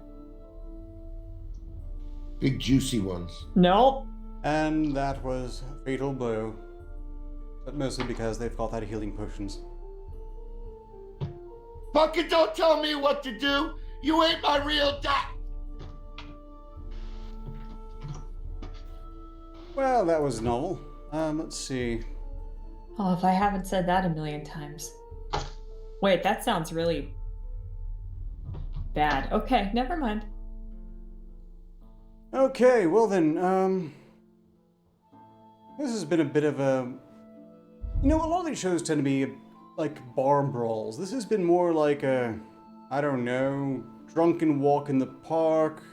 Big juicy ones. No. And that was a fatal blow. But mostly because they've got that healing potions. Fucking don't tell me what to do. You ain't my real dad. Well, that was novel. Let's see. Oh, if I haven't said that a million times. Wait, that sounds really bad. Okay, never mind. Okay, well then, this has been a bit of a... You know, a lot of these shows tend to be like bar brawls. This has been more like a, I don't know, drunken walk in the park,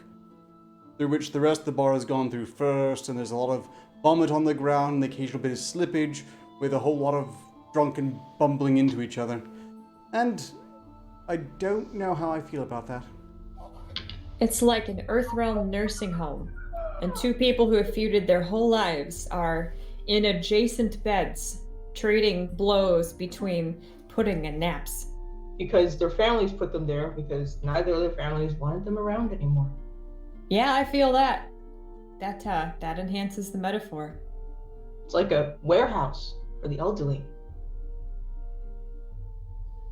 through which the rest of the bar has gone through first, and there's a lot of vomit on the ground, and the occasional bit of slippage, with a whole lot of drunken bumbling into each other. And I don't know how I feel about that. It's like an Earthrealm nursing home, and two people who have feuded their whole lives are in adjacent beds, trading blows between pudding and naps. Because their families put them there, because neither of their families wanted them around anymore. Yeah, I feel that. That enhances the metaphor. It's like a warehouse for the elderly.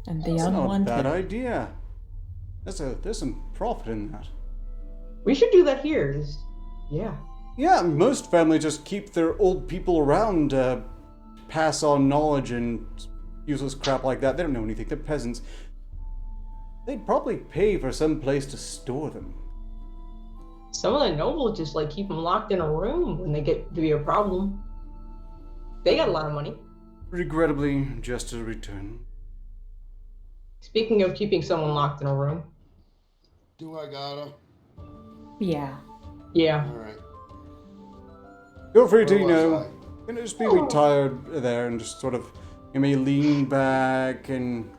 And the That's not a unwanted. bad idea. There's some profit in that. We should do that here. Yeah. Yeah, most families just keep their old people around, pass on knowledge and useless crap like that. They don't know anything. They're peasants. They'd probably pay for some place to store them. Some of the nobles just like keep them locked in a room when they get to be a problem. They got a lot of money. Regrettably, just a return. Speaking of keeping someone locked in a room. Do I gotta? Yeah. Yeah. All right. Feel free to, Where you was know, you know, just be retired there and just sort of, you may lean back and...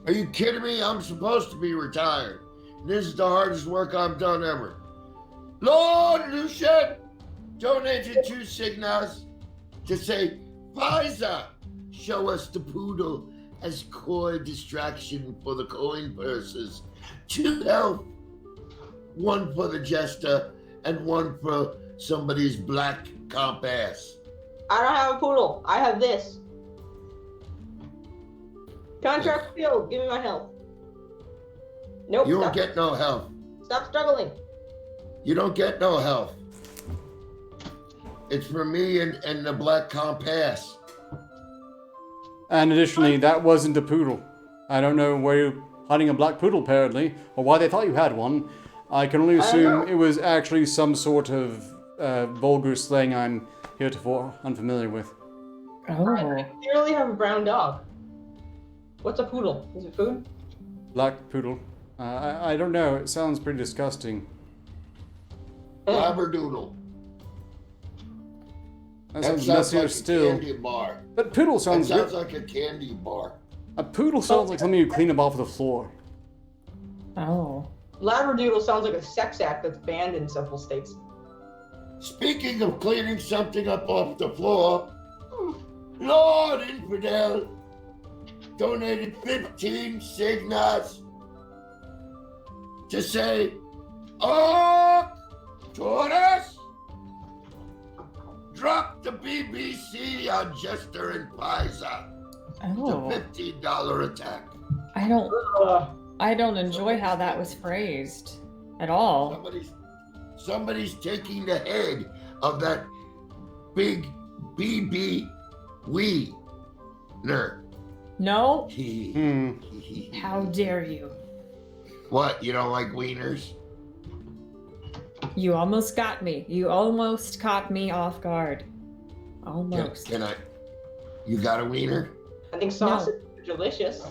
Are you kidding me? I'm supposed to be retired. This is the hardest work I've done ever. Lord Lucian donated 2 signas to say, Pfizer, show us the poodle as coy distraction for the coin purses. 2 health, 1 for the jester, and 1 for somebody's black comp ass. I don't have a poodle. I have this. Contract field. Give me my health. Nope. You don't stop. get no health. Stop struggling. You don't get no health. It's for me and the black compass. And additionally, that wasn't a poodle. I don't know where you're hiding a black poodle, apparently, or why they thought you had one. I can only assume it was actually some sort of vulgar slang I'm heretofore unfamiliar with. Oh. I clearly have a brown dog. What's a poodle? Is it food? Black poodle. I don't know. It sounds pretty disgusting. Labradoodle. That That sounds sounds messier like still. a candy bar. But poodle That sounds sounds good. like a candy bar. A poodle sounds like something you clean up off the floor. Oh. Labradoodle sounds like a sex act that's banned in several states. Speaking of cleaning something up off the floor, Lord Infidel donated 15 signas to say, oh, Taurus, drop the BBC on Jester and Pisa. Oh, The $15 attack. I don't enjoy how that was phrased at all. Somebody's taking the head of that big BB Wiener. No? How dare you? What, you don't like wieners? You almost got me. You almost caught me off guard. Almost. Can I? You got a wiener? I think sausage are delicious.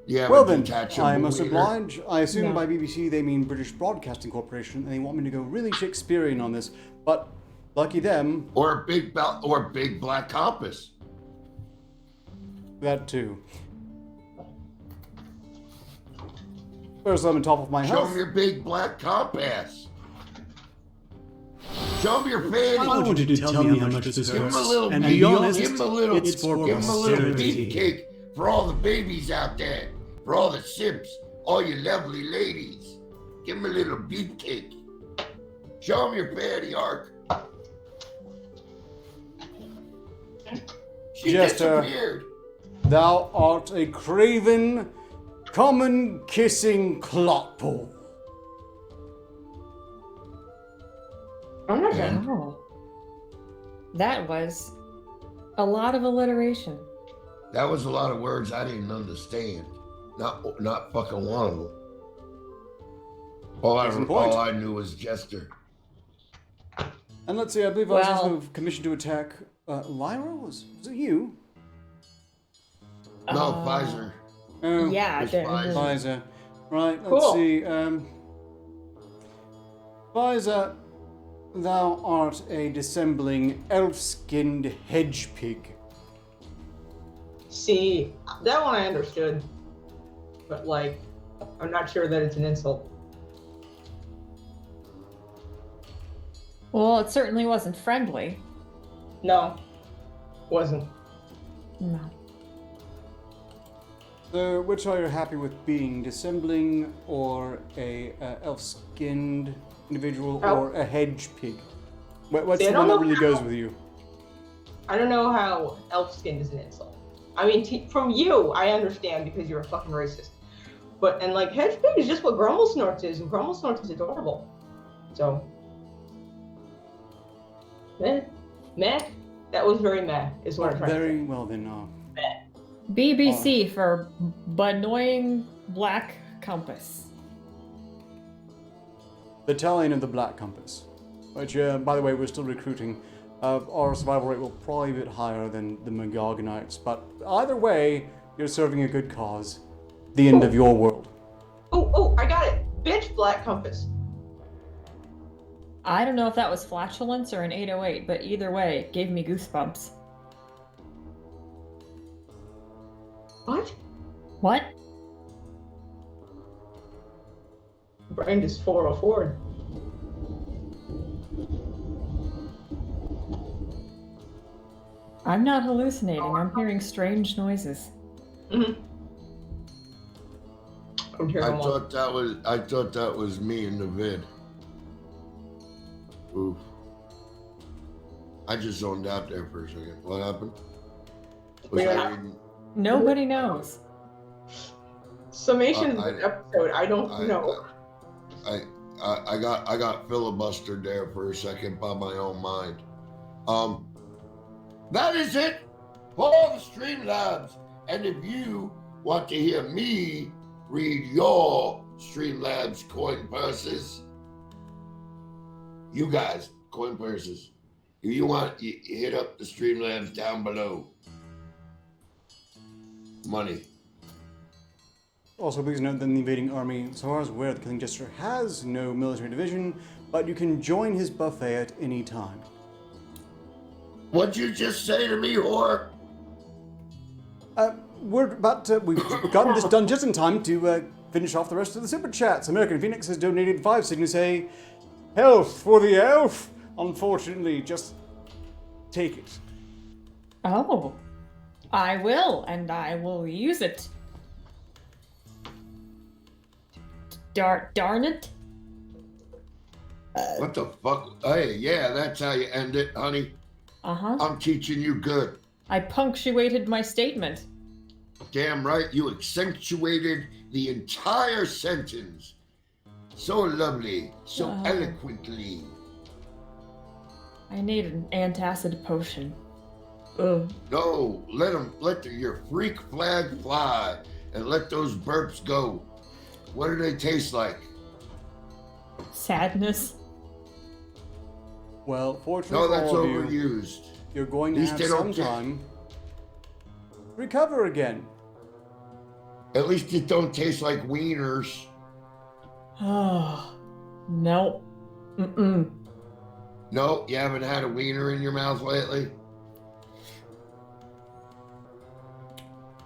Yeah. Well then, I must oblige. I assume by BBC they mean British Broadcasting Corporation, and they want me to go really Shakespearean on this. But lucky them. Or big black compass. That too. First, I'm on top of my Show house. them your big black compass. Show them your fanny. I want you to tell me how much this Give him hurts. a little And beat. be honest, Give him a little. it's for Give him a little posterity. beat cake for all the babies out there, for all the simps, all you lovely ladies. Give him a little beat cake. Show him your fanny, Ark. She Jester, disappeared. thou art a craven, common kissing clotpool. I'm not And done. Oh. That was a lot of alliteration. that was a lot of words I didn't understand. Not fucking one of them. All I knew was Jester. And let's see, I believe I was Well- also commissioned to attack Lyra. Was it you? No, Pfizer. Oh, Yeah, It's there- Pfizer. Pfizer. Right, let's Cool. see. Pfizer, thou art a dissembling, elf-skinned hedge pig. See, that one I understood. But, like, I'm not sure that it's an insult. Well, it certainly wasn't friendly. No, wasn't. No. So, which are you happy with being, dissembling or a elf-skinned individual Oh. or a hedge pig? What's See, I the one don't that know really goes with you? I don't know how elf skin is an insult. I mean, from you, I understand because you're a fucking racist. But, and like, hedge pig is just what Grumble Snorts is, and Grumble Snorts is adorable. So, meh. That was very meh, is what I'm trying to Very say. well then. BBC for annoying black compass. Battalion of the Black Compass, which, by the way, we're still recruiting. Our survival rate will probably be a bit higher than the Magogonites, but either way, you're serving a good cause. The end of your world. Oh, I got it. Bitch, Black Compass. I don't know if that was flatulence or an 808, but either way, it gave me goosebumps. What? What? Brain is 404. I'm not hallucinating. I'm hearing strange noises. Mm-hmm. I'm I hearing them all. thought that was me in the vid. Oof. I just zoned out there for a second. What happened? Was Yeah. I reading? Nobody knows. Summation of I- the episode, I don't know. I got filibustered there for a second by my own mind. That is it for all the Streamlabs. And if you want to hear me read your Streamlabs coin purses, you guys, coin purses. If you want, you hit up the Streamlabs down below. Money. Also, please note that the invading army, so far as aware, the Killing Jester has no military division, but you can join his buffet at any time. What'd you just say to me, whore? We're about to, we've gotten this done just in time to finish off the rest of the super chats. American Phoenix has donated 5 signals to say, health for the elf. Unfortunately, just take it. Oh, I will, and I will use it. Darn it. What the fuck? Hey, yeah, that's how you end it, honey. Uh-huh. I'm teaching you good. I punctuated my statement. Damn right, you accentuated the entire sentence. So lovely, so Oh. eloquently. I need an antacid potion. Ugh. No, let your freak flag fly and let those burps go. What do they taste like? Sadness. Well, fortunately No, for that's all of you, overused. you're going to At least have they some don't get- time to recover again. At least it don't taste like wieners. Oh, nope. Mm-mm. No, you haven't had a wiener in your mouth lately?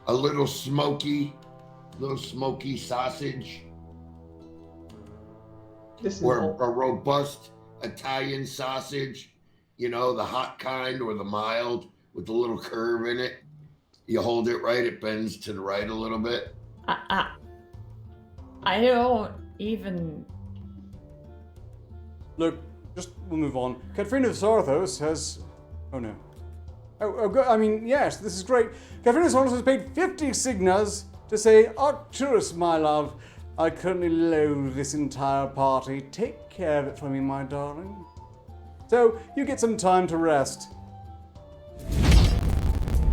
A little smoky sausage, This is or all. a robust Italian sausage, you know, the hot kind or the mild with a little curve in it. You hold it right, it bends to the right a little bit. I don't even. Look, we'll move on. Katrina Sarthos has... Oh no. I mean, yes, this is great. Katrina Sarthos has paid 50 signas to say, Arcturus, my love, I currently loathe this entire party. Take care of it for me, my darling. So, you get some time to rest.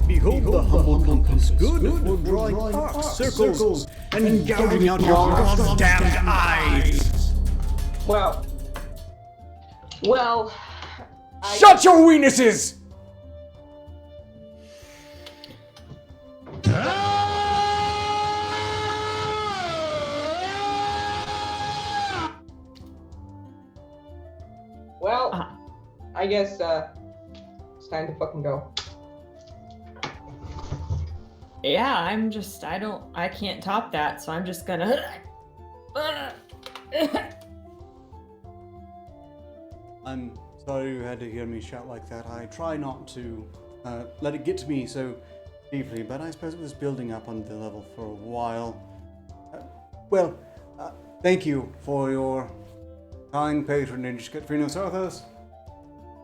Behold the humble compass, good for drawing arcs, circles, and gouging out your goddamned eyes. Well, Shut your weenuses! I guess it's time to fucking go. Yeah, I can't top that, so I'm just gonna. I'm sorry you had to hear me shout like that. I try not to let it get to me so deeply, but I suppose it was building up on the level for a while. Thank you for your kind patronage, Katrina Sarthos.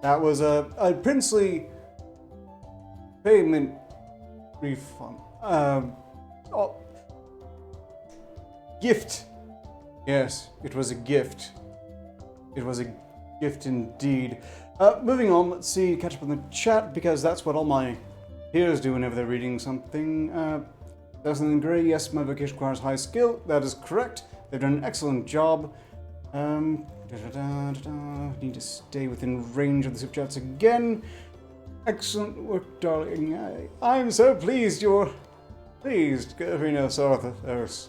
That was a princely payment refund. Gift. Yes, it was a gift. It was a gift indeed. Moving on, let's see, catch up on the chat, because that's what all my peers do whenever they're reading something. Desmond Gray, yes, my vocation requires high skill. That is correct. They've done an excellent job. Need to stay within range of the super chats again. Excellent work, darling. I'm so pleased you're pleased, Katrina Sarthos.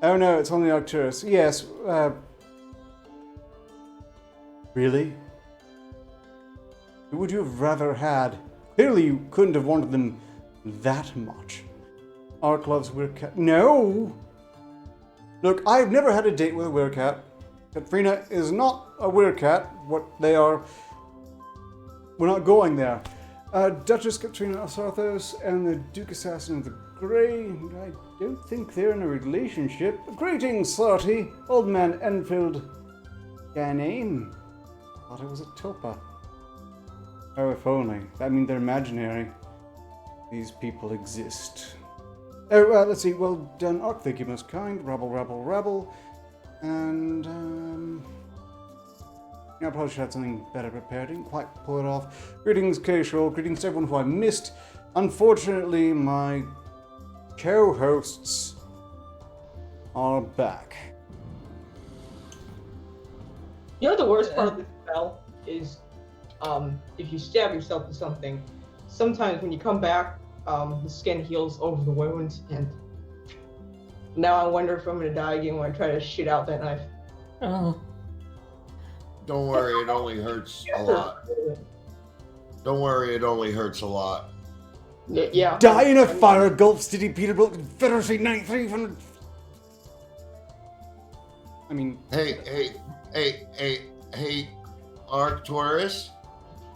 Oh no, it's only Arcturus. Yes, really? Who would you have rather had? Clearly you couldn't have wanted them that much. Ark loves Werecat. No! Look, I've never had a date with a Werecat. Katrina is not a Werecat. What they are... We're not going there. Duchess Katrina Sarthos and the Duke Assassin of the Grey. I don't think they're in a relationship. Greetings, Slarty. Old man Enfield. Their name? Thought it was a tulpa. Oh, if only. That means they're imaginary. These people exist. Oh, let's see. Well done, Ark. Thank you, most kind. Rabble, rabble, rabble. And, I probably should have something better prepared. Didn't quite pull it off. Greetings, Casual. Greetings to everyone who I missed. Unfortunately, my co-hosts are back. You know the worst part of the spell is, if you stab yourself with something, sometimes when you come back, the skin heals over the wounds, and now I wonder if I'm gonna die again when I try to shoot out that knife. Oh. Don't worry, it only hurts a lot. Don't worry, it only hurts a lot. Yeah. Die in a fire, Gulf City, Peterbilt, Confederacy 9300. I mean... Hey, Arcturus.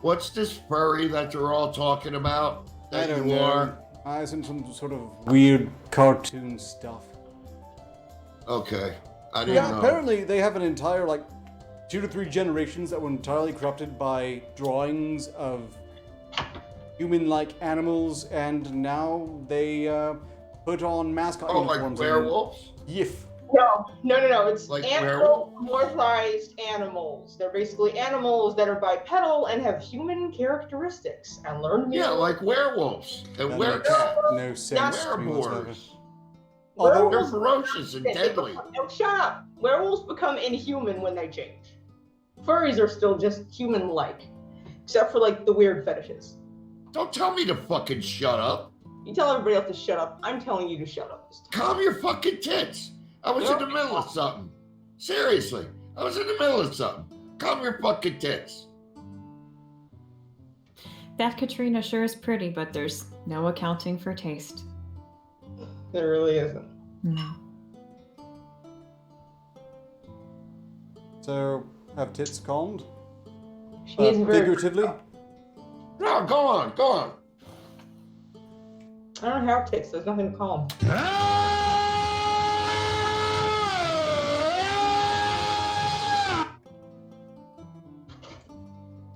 What's this furry that you're all talking about? I That don't you know. are? I sent some sort of weird cartoon stuff. Okay. I didn't Yeah, know. apparently they have an entire, 2 to 3 generations that were entirely corrupted by drawings of human-like animals, and now they put on mascot Oh, like uniforms. werewolves? Yif. No. It's Like anthropomorphized animals. They're basically animals that are bipedal and have human characteristics and learn. Yeah, like werewolves and That werecats. No sense to me whatsoever. Werewolves. Although, They're ferocious and deadly. No, shut up. Werewolves become inhuman when they change. Furries are still just human-like, except for the weird fetishes. Don't tell me to fucking shut up. You tell everybody else to shut up. I'm telling you to shut up. Calm your fucking tits. I was in the middle of something. Seriously, I was in the middle of something. Calm your fucking tits. That Katrina sure is pretty, but there's no accounting for taste. There really isn't. No. so, have tits calmed? She isn't very. Figuratively? No, go on. I don't have tits. There's nothing to call them.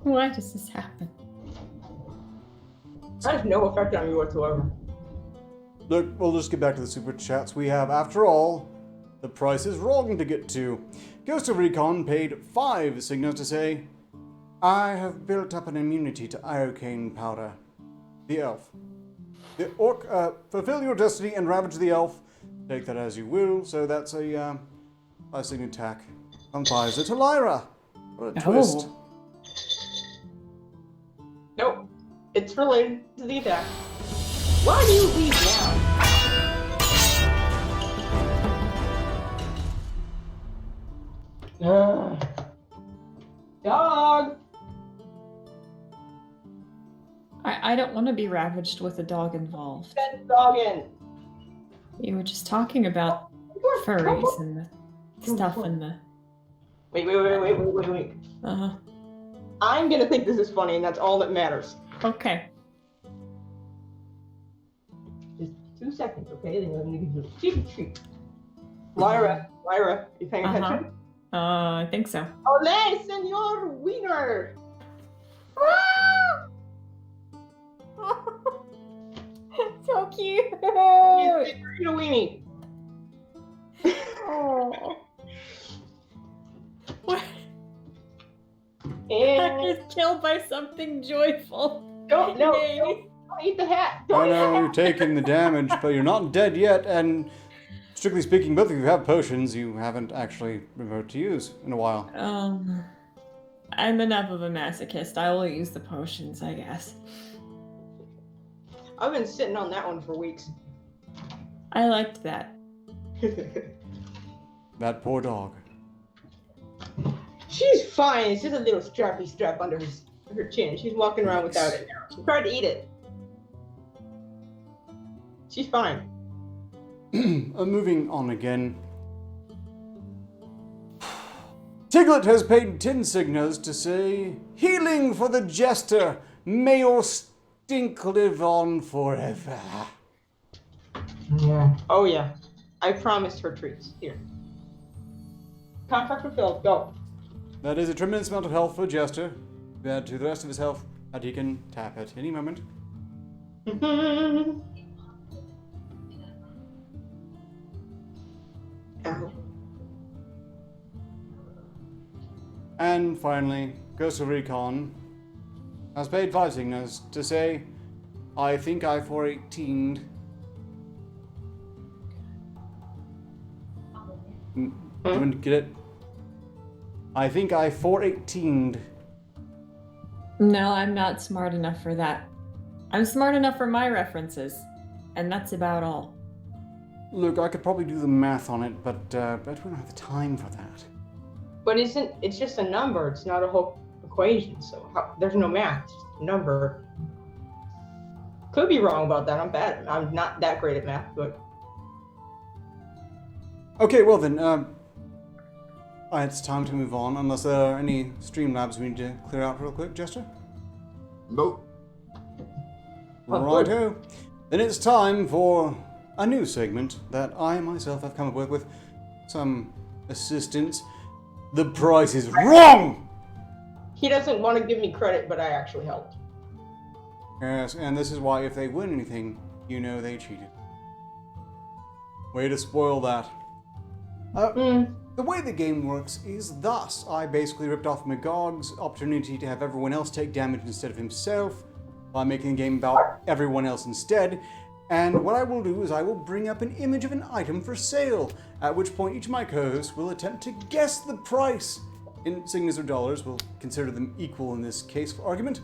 Why does this happen? That has no effect on me whatsoever. Look, we'll just get back to the super chats we have. After all, the price is wrong to get to. Ghost of Recon paid 5 signals to say, I have built up an immunity to iocane powder. The elf. The orc, fulfill your destiny and ravage the elf. Take that as you will, so that's a 5 signet attack. On Pfizer to Lyra. What a twist. Nope. It's related to the attack. Why do you leave now? Dog! I don't want to be ravaged with a dog involved. Send the dog in. You were just talking about furries and the stuff and the... Wait. Uh-huh. I'm gonna think this is funny, and that's all that matters. Okay. Just 2 seconds, okay? Then I'm gonna give you a treat. Lyra, you paying attention? I think so. Ole, senor wiener! So cute! Eat a weenie. Oh. What? And He's killed by something joyful. don't Yay. eat the hat. I Don't eat the know hat. you're taking the damage, but you're not dead yet, and strictly speaking, both of you have potions you haven't actually reverted to use in a while. I'm enough of a masochist. I will use the potions, I guess. I've been sitting on that one for weeks. I liked that. That poor dog. She's fine. It's just a little strappy strap under her chin. She's walking around without it now. She tried to eat it. She's fine. Moving on again. Tiglet has paid 10 signas to say, healing for the jester, may your stink live on forever. Yeah. Oh yeah. I promised her treats. Here. Contract fulfilled. Go. That is a tremendous amount of health for jester. Add to the rest of his health that he can tap at any moment. Ow. And finally, Ghost of Recon has paid 5 signas to say, I think I 418'd. You get it? I think I 418'd. No, I'm not smart enough for that. I'm smart enough for my references, and that's about all. Look, I could probably do the math on it, but we don't have the time for that. But it's just a number. It's not a whole equation. So there's no math. It's just a number. Could be wrong about that. I'm not that great at math, but. Okay, well then, it's time to move on, unless there are any Streamlabs we need to clear out real quick, Jester? Nope. Righto. Then it's time for a new segment that I myself have come up with some assistance. The price is wrong! He doesn't want to give me credit, but I actually helped. Yes, and this is why if they win anything, you know they cheated. Way to spoil that. The way the game works is thus. I basically ripped off Magog's opportunity to have everyone else take damage instead of himself by making the game about everyone else instead. And what I will do is I will bring up an image of an item for sale, at which point each of my co-hosts will attempt to guess the price. In signas or dollars, we'll consider them equal in this case for argument.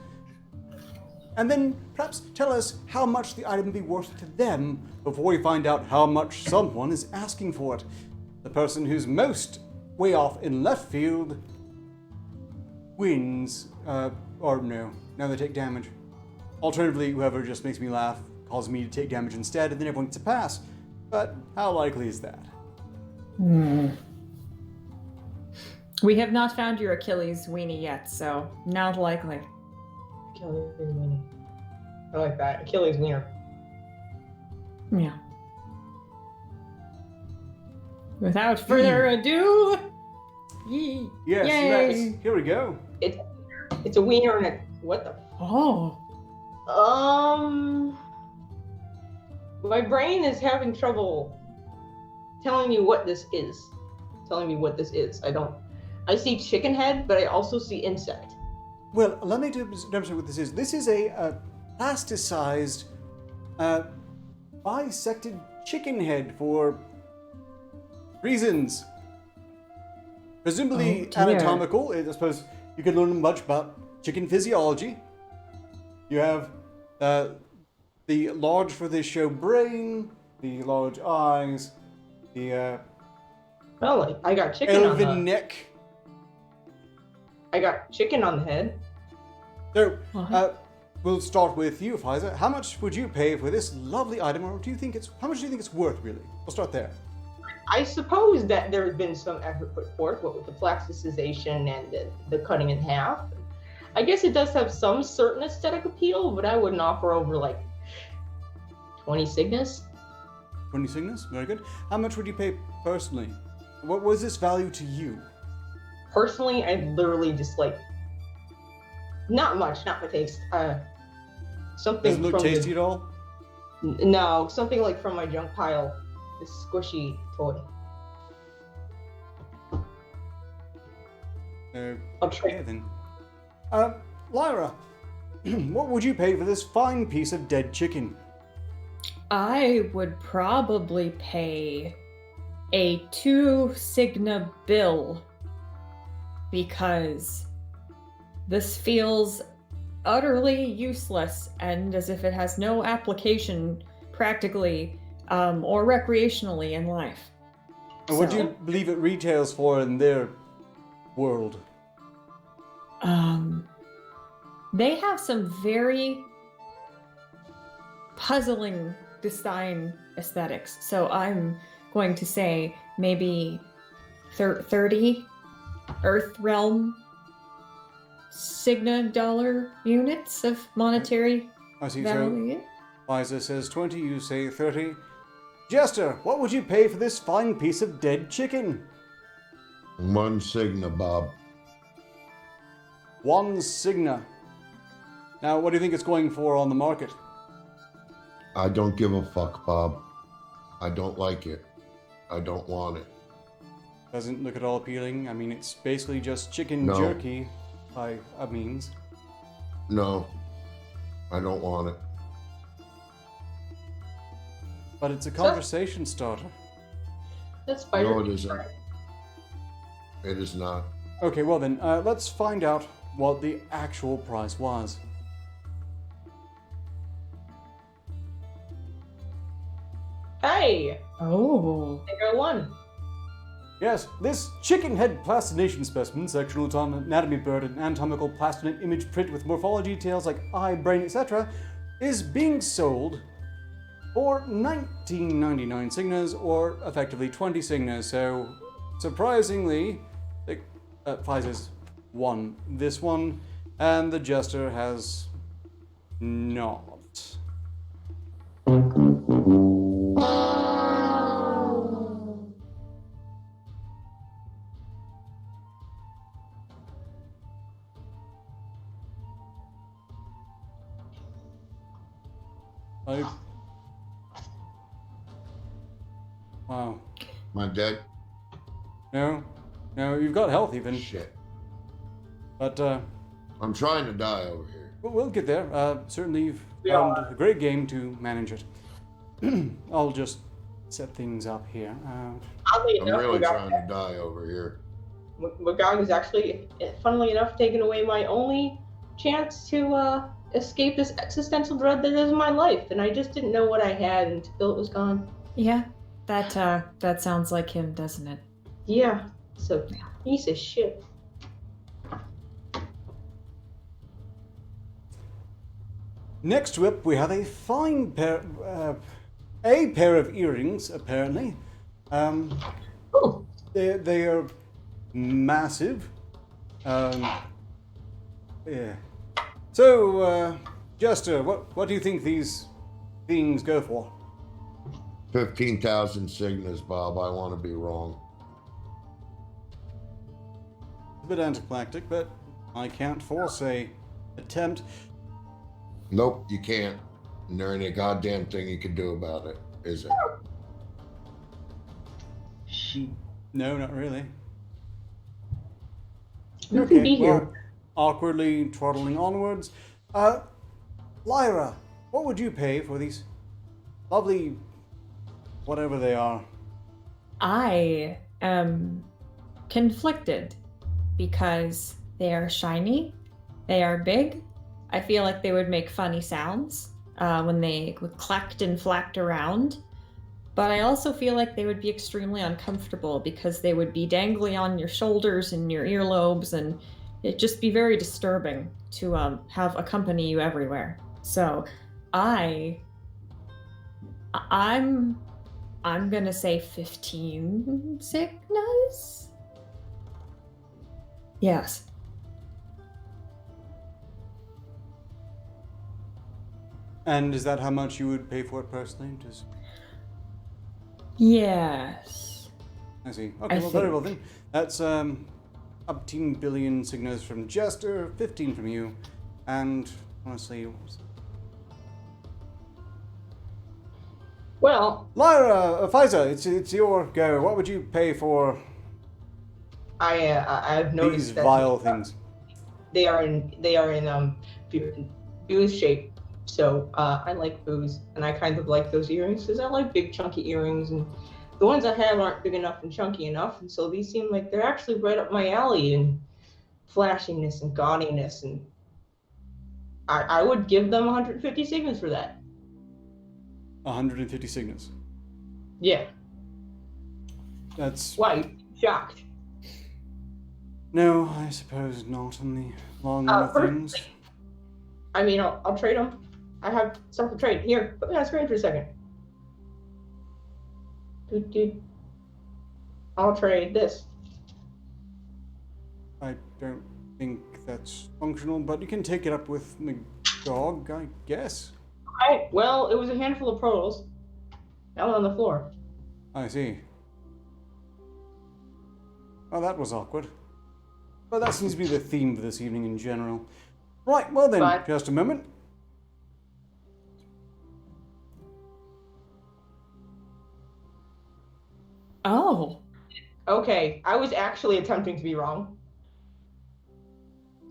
And then perhaps tell us how much the item will be worth to them before we find out how much someone is asking for it. The person who's most way off in left field wins, or no, they take damage. Alternatively, whoever just makes me laugh causes me to take damage instead, and then everyone gets a pass. But how likely is that? We have not found your Achilles weenie yet, so not likely. Achilles wiener. I like that. Achilles wiener. Yeah. Without further ado, Yes, yay! here we go. It's a wiener and a what the? Oh, My brain is having trouble telling me what this is. I see chicken head, but I also see insect. Well, let me demonstrate what this is. This is a plasticized, bisected chicken head for reasons. Presumably anatomical. I suppose you can learn much about chicken physiology. You have the large for this show brain, the large eyes, the Well, I got chicken on elven the neck. I got chicken on the head. So, we'll start with you, Pfizer. How much would you pay for this lovely item, or how much do you think it's worth, really? We'll start there. I suppose that there has been some effort put forth, what with the plasticization and the cutting in half. I guess it does have some certain aesthetic appeal, but I wouldn't offer over like 20 signas. 20 signas? Very good. How much would you pay personally? What was this value to you? Personally, I literally just like not much, not my taste. Something Doesn't look from tasty at all? No, something like from my junk pile. This squishy toy. I'll trade. then. Lyra, what would you pay for this fine piece of dead chicken? I would probably pay a 2 signa bill because this feels utterly useless and as if it has no application practically or recreationally in life. And what do you believe it retails for in their world? They have some very puzzling design aesthetics, so I'm going to say maybe 30 Earth Realm Signa dollar units of monetary I see. value. So, Pfizer says 20, you say 30. Jester, what would you pay for this fine piece of dead chicken? 1 signa, Bob. 1 signa. Now, what do you think it's going for on the market? I don't give a fuck, Bob. I don't like it. I don't want it. Doesn't look at all appealing. I mean, it's basically just chicken No. jerky by a means. No, I don't want it. But it's a conversation starter. That's spider. No, it isn't. It is not. Okay, well then, let's find out what the actual price was. Hey, Oh. I think I won. Yes, this chicken head plastination specimen, sectional anatomy bird, and anatomical plastinate image print with morphology details like eye, brain, etc., is being sold for 19.99 signas, or effectively 20 signas. So, surprisingly, Pfizer's won this one, and the Jester has not. Wow. Am I dead? No, you've got health even. Shit. But I'm trying to die over here. we'll get there. Certainly you've found a great game to manage it. I'll just set things up here. Oddly I'm enough, really Magog- trying to die over here. Magog is actually, funnily enough, taking away my only chance to escape this existential dread that is my life, and I just didn't know what I had until it was gone. Yeah, that sounds like him, doesn't it? Yeah, so piece of shit. Next whip, we have a fine pair of earrings, apparently. Oh, They are massive. Yeah. So, Jester, what do you think these things go for? 15,000 Cygnas, Bob. I want to be wrong. A bit anticlimactic, but I can't force a attempt. Nope, you can't. And there ain't a goddamn thing you can do about it, is it? No, not really. you can be here. Well, awkwardly trotting onwards. Lyra, what would you pay for these lovely, whatever they are? I am conflicted because they are shiny, they are big. I feel like they would make funny sounds when they clacked and flacked around. But I also feel like they would be extremely uncomfortable because they would be dangling on your shoulders and your earlobes, and it'd just be very disturbing to have accompany you everywhere. So I'm gonna say 15 Cygnas? Yes. And is that how much you would pay for it personally? Just... Yes. I see. Okay, well, very well then. That's 18 billion Cygnas from Jester, 15 from you, and honestly, Well, Lyra, Pfizer, it's your go. What would you pay for I've noticed these that vile things? they are in booze shape. So I like booze, and I kind of like those earrings because I like big chunky earrings, and the ones I have aren't big enough and chunky enough, and so these seem like they're actually right up my alley in flashiness and gaudiness, and I would give them 150 Cygnas for that. 150 Cygnas. Yeah. That's... Why? Shocked. No, I suppose not in the long run of things. I mean, I'll trade them. I have stuff to trade. Here, put me on screen for a second. Dude. I'll trade this. I don't think that's functional, but you can take it up with Magog, I guess. Alright, well, it was a handful of pearls. Down on the floor. I see. Well, that was awkward. But that seems to be the theme for this evening in general. Right, well then, Bye. just a moment. Oh, Okay, I was actually attempting to be wrong.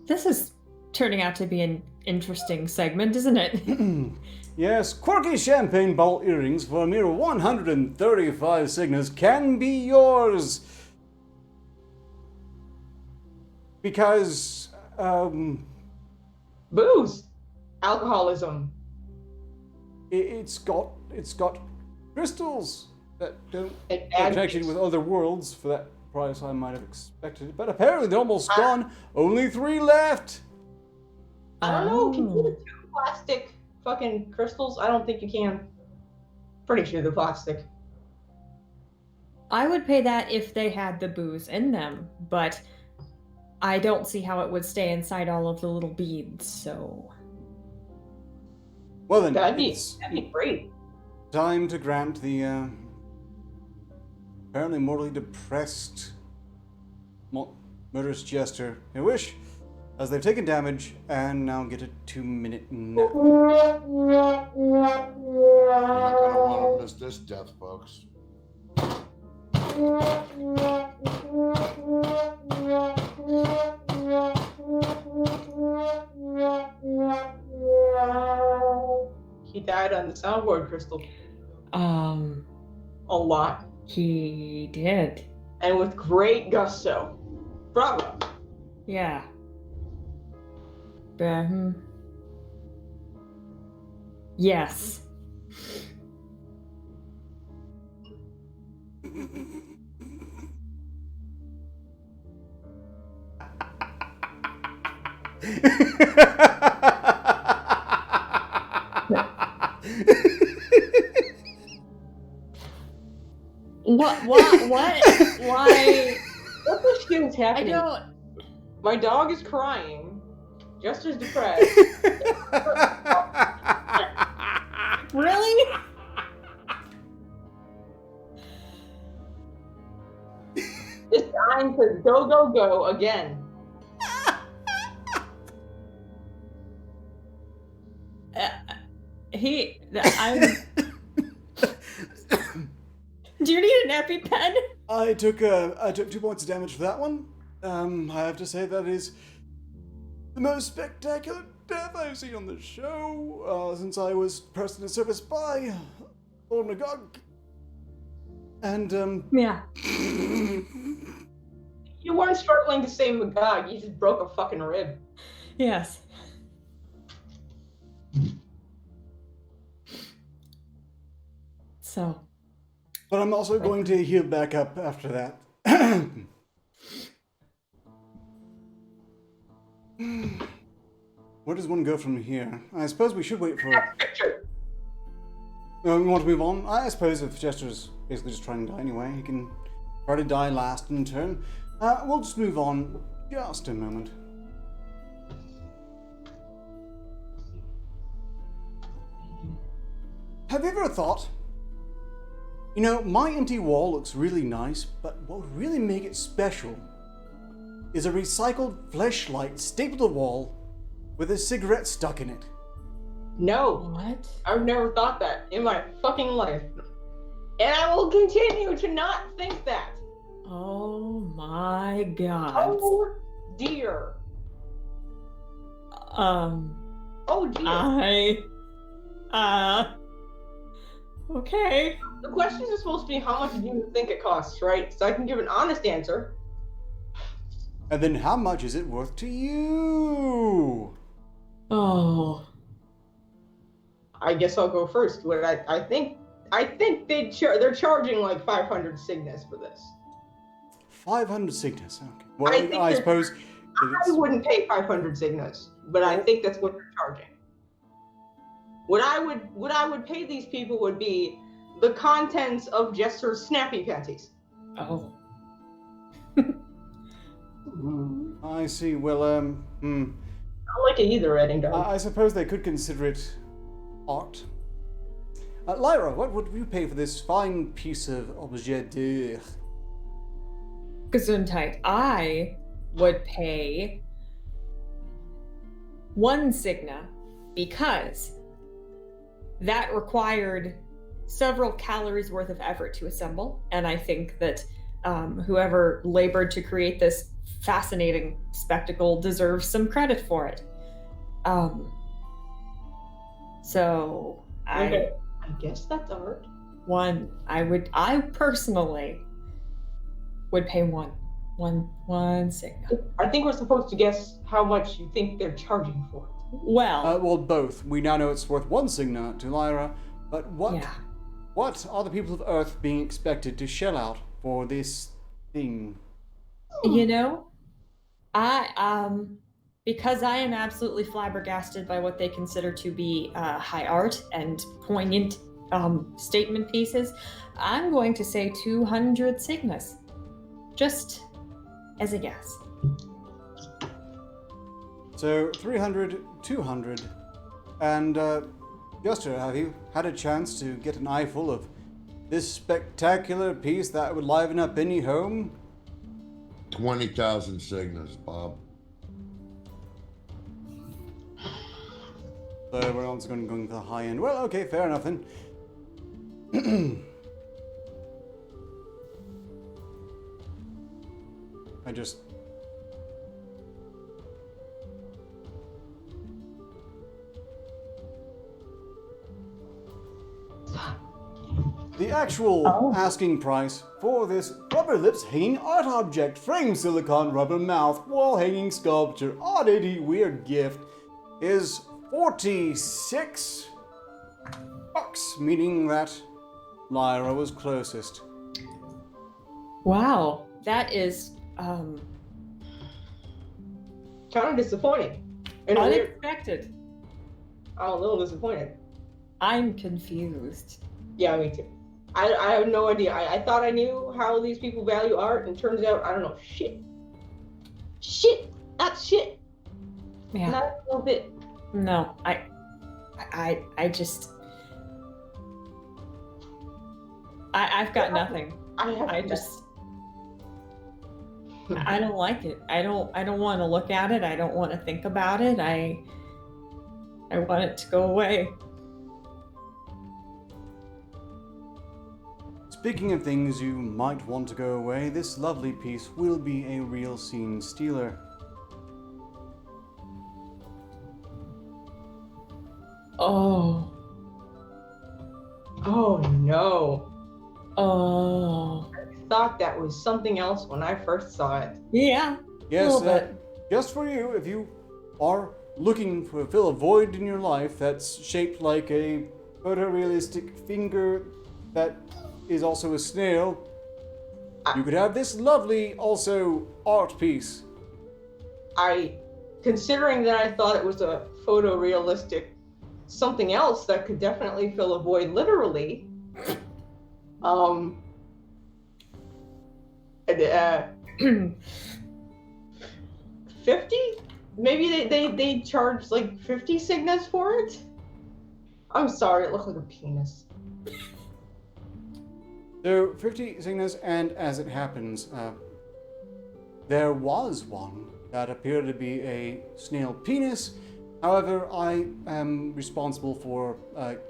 this is turning out to be an interesting segment, isn't it? Yes, quirky champagne ball earrings for a mere 135 Cygnas can be yours. Because, Booze! Alcoholism. it's got crystals that don't And get connected with other worlds for that price I might have expected. But apparently they're almost gone. Only 3 left. I don't know, can you get 2 plastic fucking crystals? I don't think you can. Pretty sure they're plastic. I would pay that if they had the booze in them, but I don't see how it would stay inside all of the little beads, so... Well then, That'd be it's great. time to grant the apparently mortally depressed murderous jester a wish, as they've taken damage and now get a 2-minute nap. You're not gonna want to miss this death, folks. He died on the soundboard, Crystal. A lot. He did. And with great gusto. Bravo. Yeah. Yes. What? Why? What the shit is I happening? don't. My dog is crying. Jester's depressed. Really? It's time to go again. I'm. Do you need an EpiPen? I took 2 points of damage for that one. I have to say that is the most spectacular death I've seen on the show since I was pressed into service by Lord Magog. And Yeah. You weren't struggling to say Magog, you just broke a fucking rib. Yes. So. But I'm also going to heal back up after that. Where does one go from here? I suppose we should wait for... We want to move on? I suppose if Jester's basically just trying to die anyway, he can try to die last in turn. We'll just move on just a moment. Have you ever thought... You know, my empty wall looks really nice, but what would really make it special is a recycled fleshlight stapled to the wall with a cigarette stuck in it. No. What? I've never thought that in my fucking life. And I will continue to not think that. Oh my god. Oh dear. Oh dear. Okay. The questions are supposed to be how much do you think it costs, right? So I can give an honest answer. And then how much is it worth to you? Oh. I guess I'll go first. What I think they're charging like 500 Cygnus for this. 500 Cygnus, okay. Well, I suppose... I wouldn't pay 500 Cygnus, but I think that's what they're charging. What I would pay these people would be the contents of Jester's snappy panties. Oh. I see. Well, I don't like it either, Redding Dog. I suppose they could consider it art. Lyra, what would you pay for this fine piece of objet d'art? Gesundheit. I would pay 1 Cygna because that required several calories worth of effort to assemble, and I think that whoever labored to create this fascinating spectacle deserves some credit for it. So Okay. I guess that's art. I personally would pay one Cygna. I think we're supposed to guess how much you think they're charging for it. Well, Well, both. We now know it's worth 1 Cygna to Lyra, but what are the people of Earth being expected to shell out for this thing? you know, because I am absolutely flabbergasted by what they consider to be high art and poignant statement pieces, I'm going to say 200 Cygnus, just as a guess. So 300, 200, and Jester, have you had a chance to get an eyeful of this spectacular piece that would liven up any home? 20,000 signals, Bob. So everyone's going for the high end. Well, okay, fair enough then. I just... The actual asking price for this rubber lips hanging art object, frame silicone rubber mouth, wall hanging sculpture, oddity weird gift is $46, meaning that Lyra was closest. Wow, that is Kind of disappointing. And unexpected. I'm a little disappointed. I'm confused. Yeah, me too. I have no idea. I thought I knew how these people value art, and turns out I don't know shit. Shit! That's shit! Yeah. Not a little bit. No, I just... I've got nothing. I don't like it. I don't want to look at it. I don't want to think about it. I want it to go away. Speaking of things you might want to go away, this lovely piece will be a real scene stealer. Oh. Oh no. Oh. I thought that was something else when I first saw it. Yeah. Yes, a little bit. just for you, if you are looking to fill a void in your life that's shaped like a photorealistic finger that is also a snail, you could have this lovely, also, art piece. Considering that I thought it was a photorealistic something else that could definitely fill a void literally, 50? Maybe they charge like 50 signas for it? I'm sorry, it looked like a penis. So, 50 signas, and as it happens, there was one that appeared to be a snail penis. However, I am responsible for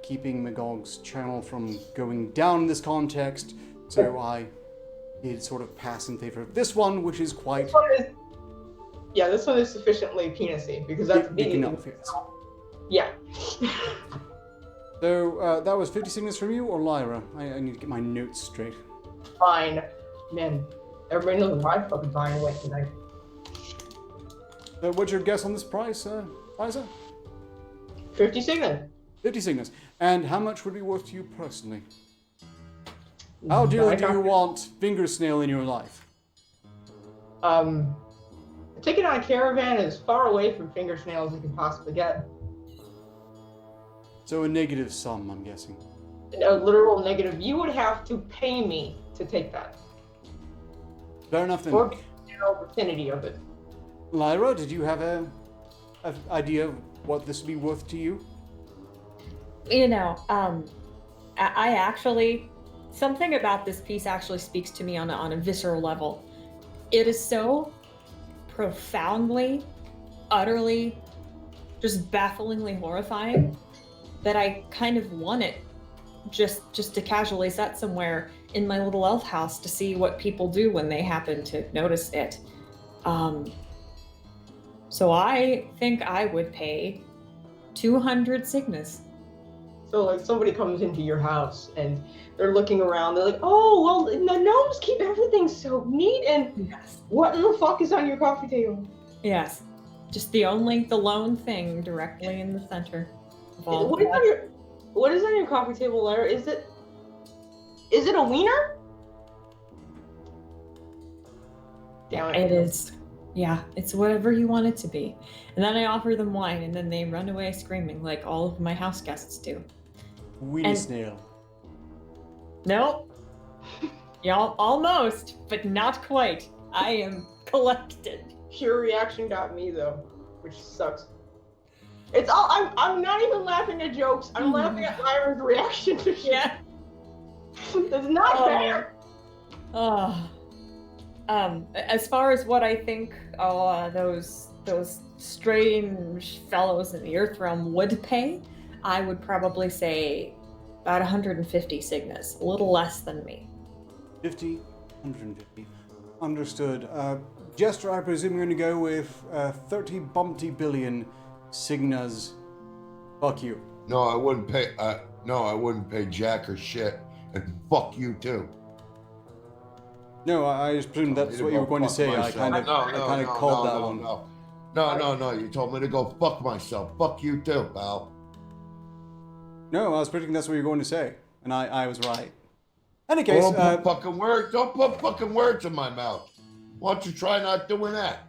keeping Magog's channel from going down in this context, so I did sort of pass in favor of this one, which is quite... This one is sufficiently penisy, because that's big enough, yes. Yeah. So, that was 50 signals from you, or Lyra? I need to get my notes straight. Fine. Man, everybody knows my fucking buying away tonight. What's your guess on this price, Liza? 50 signas. 50 signals. And how much would be worth to you personally? How dearly do you want finger snail in your life? A ticket on a caravan as far away from finger snails as you can possibly get. So a negative sum, I'm guessing. A literal negative. You would have to pay me to take that. Fair enough then. Or general vicinity of it. Lyra, did you have an idea of what this would be worth to you? You know, I actually... Something about this piece actually speaks to me on a visceral level. It is so profoundly, utterly, just bafflingly horrifying that I kind of want it just to casually set somewhere in my little elf house to see what people do when they happen to notice it. So I think I would pay 200 signas. So like somebody comes into your house and they're looking around, they're like, oh, well, the gnomes keep everything so neat, and Yes. what in the fuck is on your coffee table? Yes. Just the lone thing directly in the center of all What is on your coffee table, Lyra? Is it a wiener? Damn It is. Yeah, it's whatever you want it to be. And then I offer them wine, and then they run away screaming like all of my house guests do. Weenie snail. Nope. Y'all almost, but not quite. I am collected. Pure reaction got me though, which sucks. It's all. I'm not even laughing at jokes. I'm laughing at Lyra's reaction to shit. Yeah. It's not fair. As far as what I think those strange fellows in the Earth Realm would pay, I would probably say about 150 Signas, a little less than me. 50, 150. Understood. Jester, I presume you're going to go with 30 bumpty billion Signas. Fuck you. No, I wouldn't pay. No, I wouldn't pay jack or shit. And fuck you too. No, I just presumed that's what you were going to say. I kind of called that one. No. You told me to go fuck myself. Fuck you too, pal. No, I was predicting that's what you were going to say, and I was right. Any case, Don't put fucking words in my mouth. Why don't you try not doing that?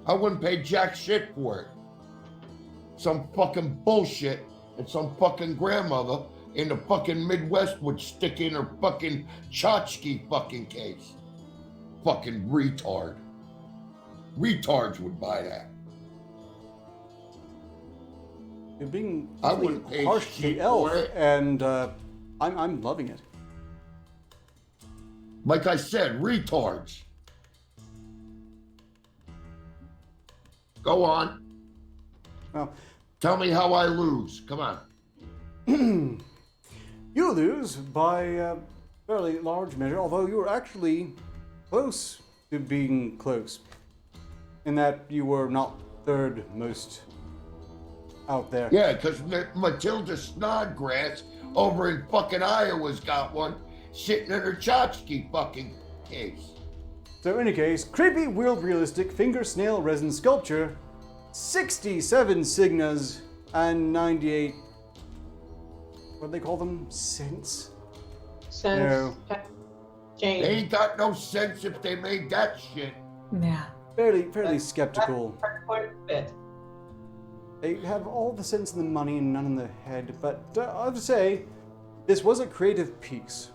I wouldn't pay jack shit for it. Some fucking bullshit and some fucking grandmother in the fucking Midwest would stick in her fucking tchotchke fucking case. Fucking retard. Retards would buy that. you're being I wouldn't pay harsh to shit the elf, for it. and I'm loving it. Like I said, retards. Go on. Well, Tell me how I lose. Come on. you lose by a fairly large measure, although you were actually close to being close, in that you were not third most out there. Yeah, because Matilda Snodgrass over in fucking Iowa's got one sitting in her tchotchke fucking case. So in any case, creepy, weird, realistic finger snail resin sculpture, 67 Signas and 98, what do they call them? Cents? Sense. No. They Change. ain't got no sense if they made that shit. Yeah. Fairly skeptical. Quite a bit. They have all the sense in the money and none in the head, but I have to say, this was a creative piece.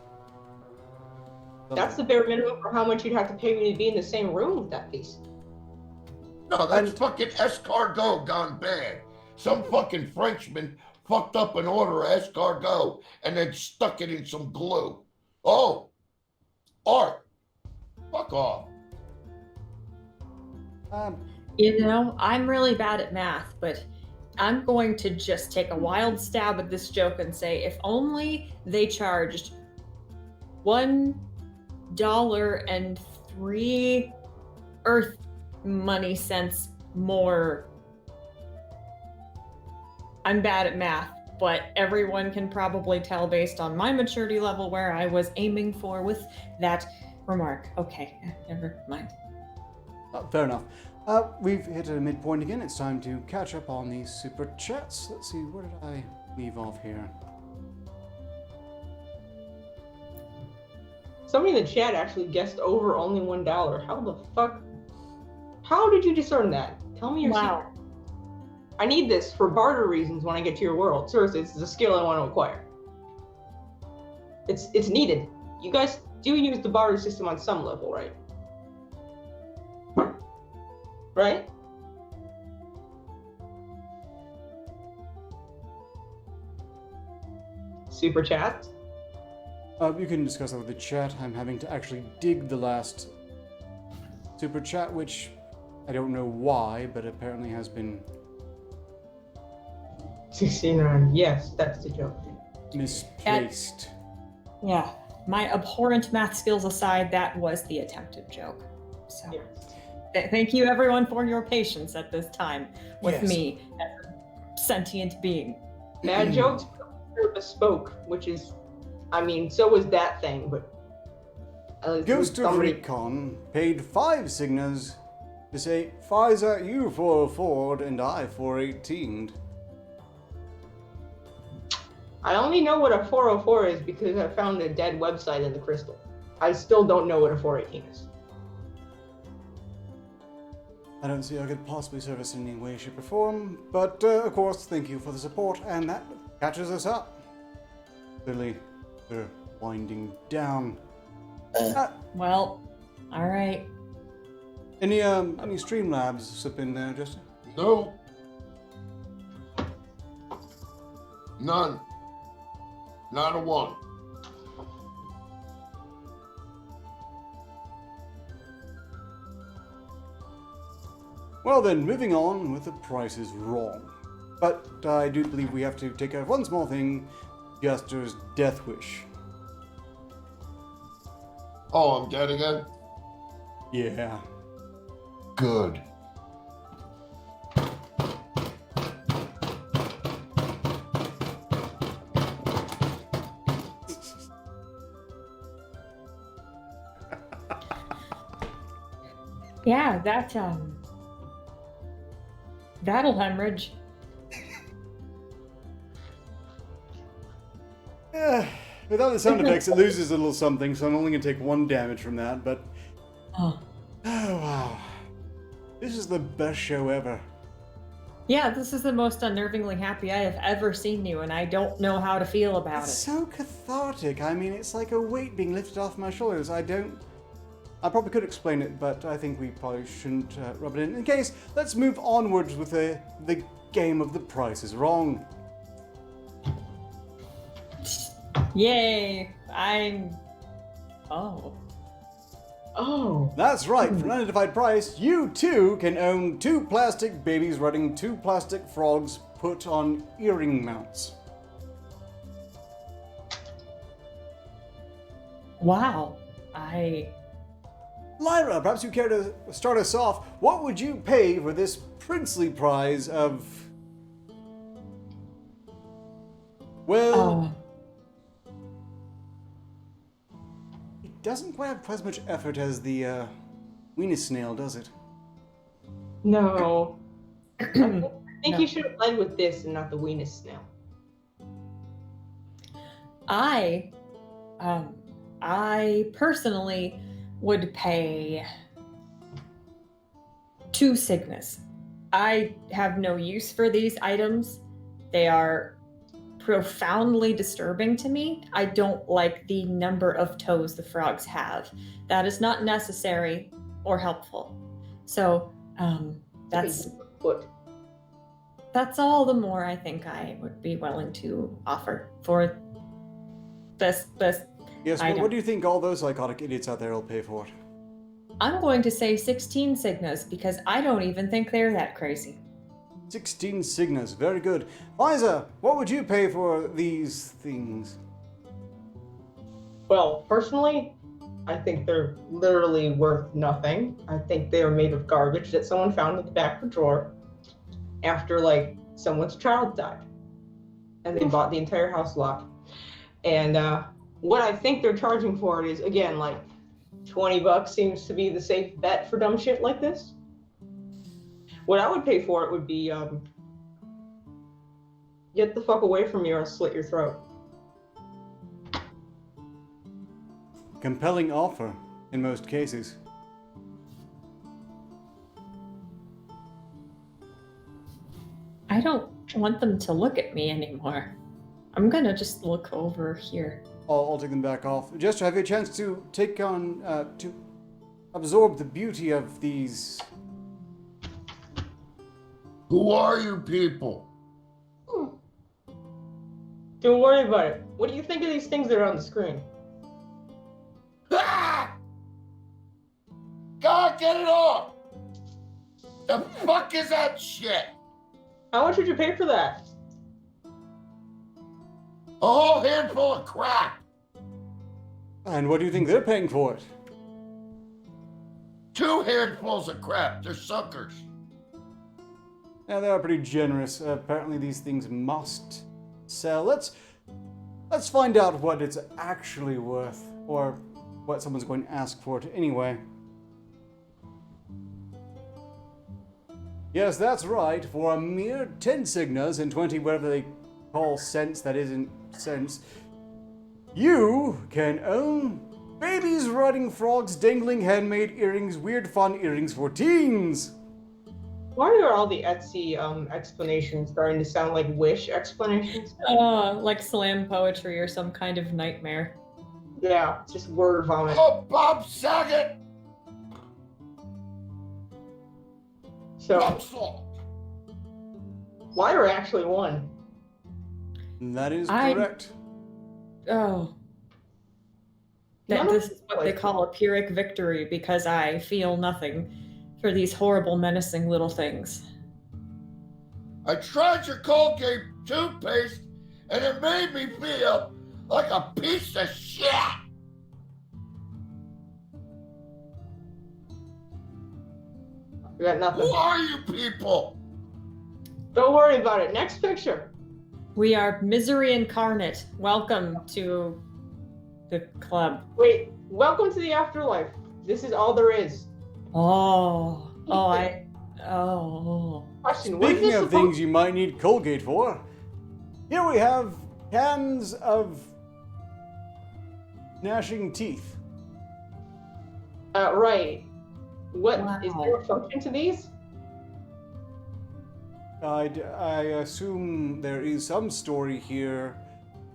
That's the bare minimum for how much you'd have to pay me to be in the same room with that piece. No, that's fucking escargot gone bad. Some fucking Frenchman fucked up an order of escargot and then stuck it in some glue. Oh, art. Fuck off. You know, I'm really bad at math, but I'm going to just take a wild stab at this joke and say if only they charged $1.03 Earth money cents more. I'm bad at math, but everyone can probably tell based on my maturity level where I was aiming for with that remark. Okay, never mind. Fair enough. We've hit a midpoint again. It's time to catch up on these super chats. Let's see, where did I leave off here? Somebody in the chat actually guessed over only $1. How the fuck? How did you discern that? Tell me your secret. I need this for barter reasons when I get to your world. Seriously, this is a skill I want to acquire. It's needed. You guys do use the barter system on some level, right? Right? Super chat? You can discuss that with the chat. I'm having to actually dig the last super chat, which I don't know why, but apparently has been 69. Yes, that's the joke. misplaced. Yeah, my abhorrent math skills aside, that was the attempted joke. So, thank you everyone for your patience at this time with me as a sentient being. Mad jokes are bespoke, which is, I mean, so was that thing, but. Ghost of Recon paid 5 Signas to say, Pfizer, you 404'd and I 418'd. I only know what a 404 is because I found a dead website in the crystal. I still don't know what a 418 is. I don't see how I could possibly service in any way, shape, or form, but of course, thank you for the support, and that catches us up. Clearly, we're winding down. Well, alright. Any Streamlabs up in there, Justin? No. None. Not a one. Well then, moving on with the price is wrong. But I do believe we have to take care of one small thing, Jester's death wish. Oh, I'm dead again? Yeah. Good. Yeah, that'll hemorrhage. Without the sound effects, it loses a little something, so I'm only going to take 1 damage from that, but... Oh. Oh, wow. This is the best show ever. Yeah, this is the most unnervingly happy I have ever seen you, and I don't know how to feel about It's it. so cathartic. I mean, it's like a weight being lifted off my shoulders. I probably could explain it, but I think we probably shouldn't rub it in. In case, let's move onwards with the game of The Price is Wrong. Yay! Oh. That's right, for an unidentified price, you too can own 2 plastic babies riding 2 plastic frogs put on earring mounts. Wow. Lyra, perhaps you care to start us off. What would you pay for this princely prize of... Well... It doesn't quite have as much effort as the Wiener snail, does it? No. I think No. you should have led with this and not the weenus snail. I personally would pay 2 Cygnus. I have no use for these items. They are profoundly disturbing to me. I don't like the number of toes the frogs have. That is not necessary or helpful. So that's all the more I think I would be willing to offer for this Yes, I what don't- do you think all those psychotic idiots out there will pay for it? I'm going to say 16 Cygnus because I don't even think they're that crazy. 16 Cygnus, very good. Liza, what would you pay for these things? Well, personally, I think they're literally worth nothing. I think they are made of garbage that someone found in the back of a drawer after, like, someone's child died. And they bought the entire house locked. And what I think they're charging for it is, again, like, $20 seems to be the safe bet for dumb shit like this. What I would pay for it would be, get the fuck away from me or I'll slit your throat. Compelling offer, in most cases. I don't want them to look at me anymore. I'm gonna just look over here. I'll take them back off. Jester, have you a chance to take on, to absorb the beauty of these... Who are you people? Don't worry about it. What do you think of these things that are on the screen? Ah! God, get it off! The fuck is that shit? How much would you pay for that? A whole handful of crap. And what do you think they're paying for it? 2 handfuls of crap. They're suckers. Yeah, they are pretty generous. Apparently these things must sell. Let's find out what it's actually worth, or what someone's going to ask for it anyway. Yes, that's right. For a mere 10 Cygnas and 20 whatever they call cents that isn't cents, you can own babies riding frogs, dangling handmade earrings, weird fun earrings for teens. Why are all the Etsy explanations starting to sound like Wish explanations? Like slam poetry or some kind of nightmare. Yeah, it's just word vomit. Oh, Bob Saget! So Lyra actually won. That is correct. Oh. This is what they call a Pyrrhic victory, because I feel nothing for these horrible, menacing little things. I tried your Colgate toothpaste, and it made me feel like a piece of shit. We got nothing. Who are you people? Don't worry about it. Next picture. We are misery incarnate. Welcome to the club. Wait, welcome to the afterlife. This is all there is. Oh. Question, what is Speaking this of things you might need Colgate for, here we have cans of gnashing teeth. Right. What is Wow. there a function to these? I assume there is some story here.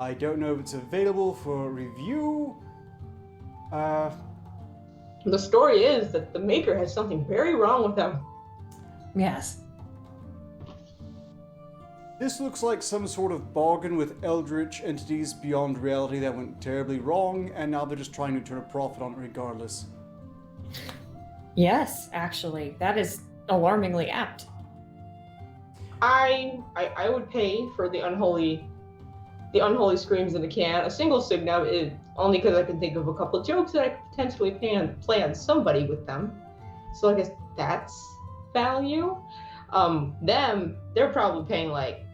I don't know if it's available for review. The story is that the maker has something very wrong with them. Yes. This looks like some sort of bargain with eldritch entities beyond reality that went terribly wrong, and now they're just trying to turn a profit on it regardless. Yes, actually. That is alarmingly apt. I would pay for the unholy screams in the can. A single signum is only because I can think of a couple of jokes that I could potentially play on somebody with them. So I guess that's value. They're probably paying like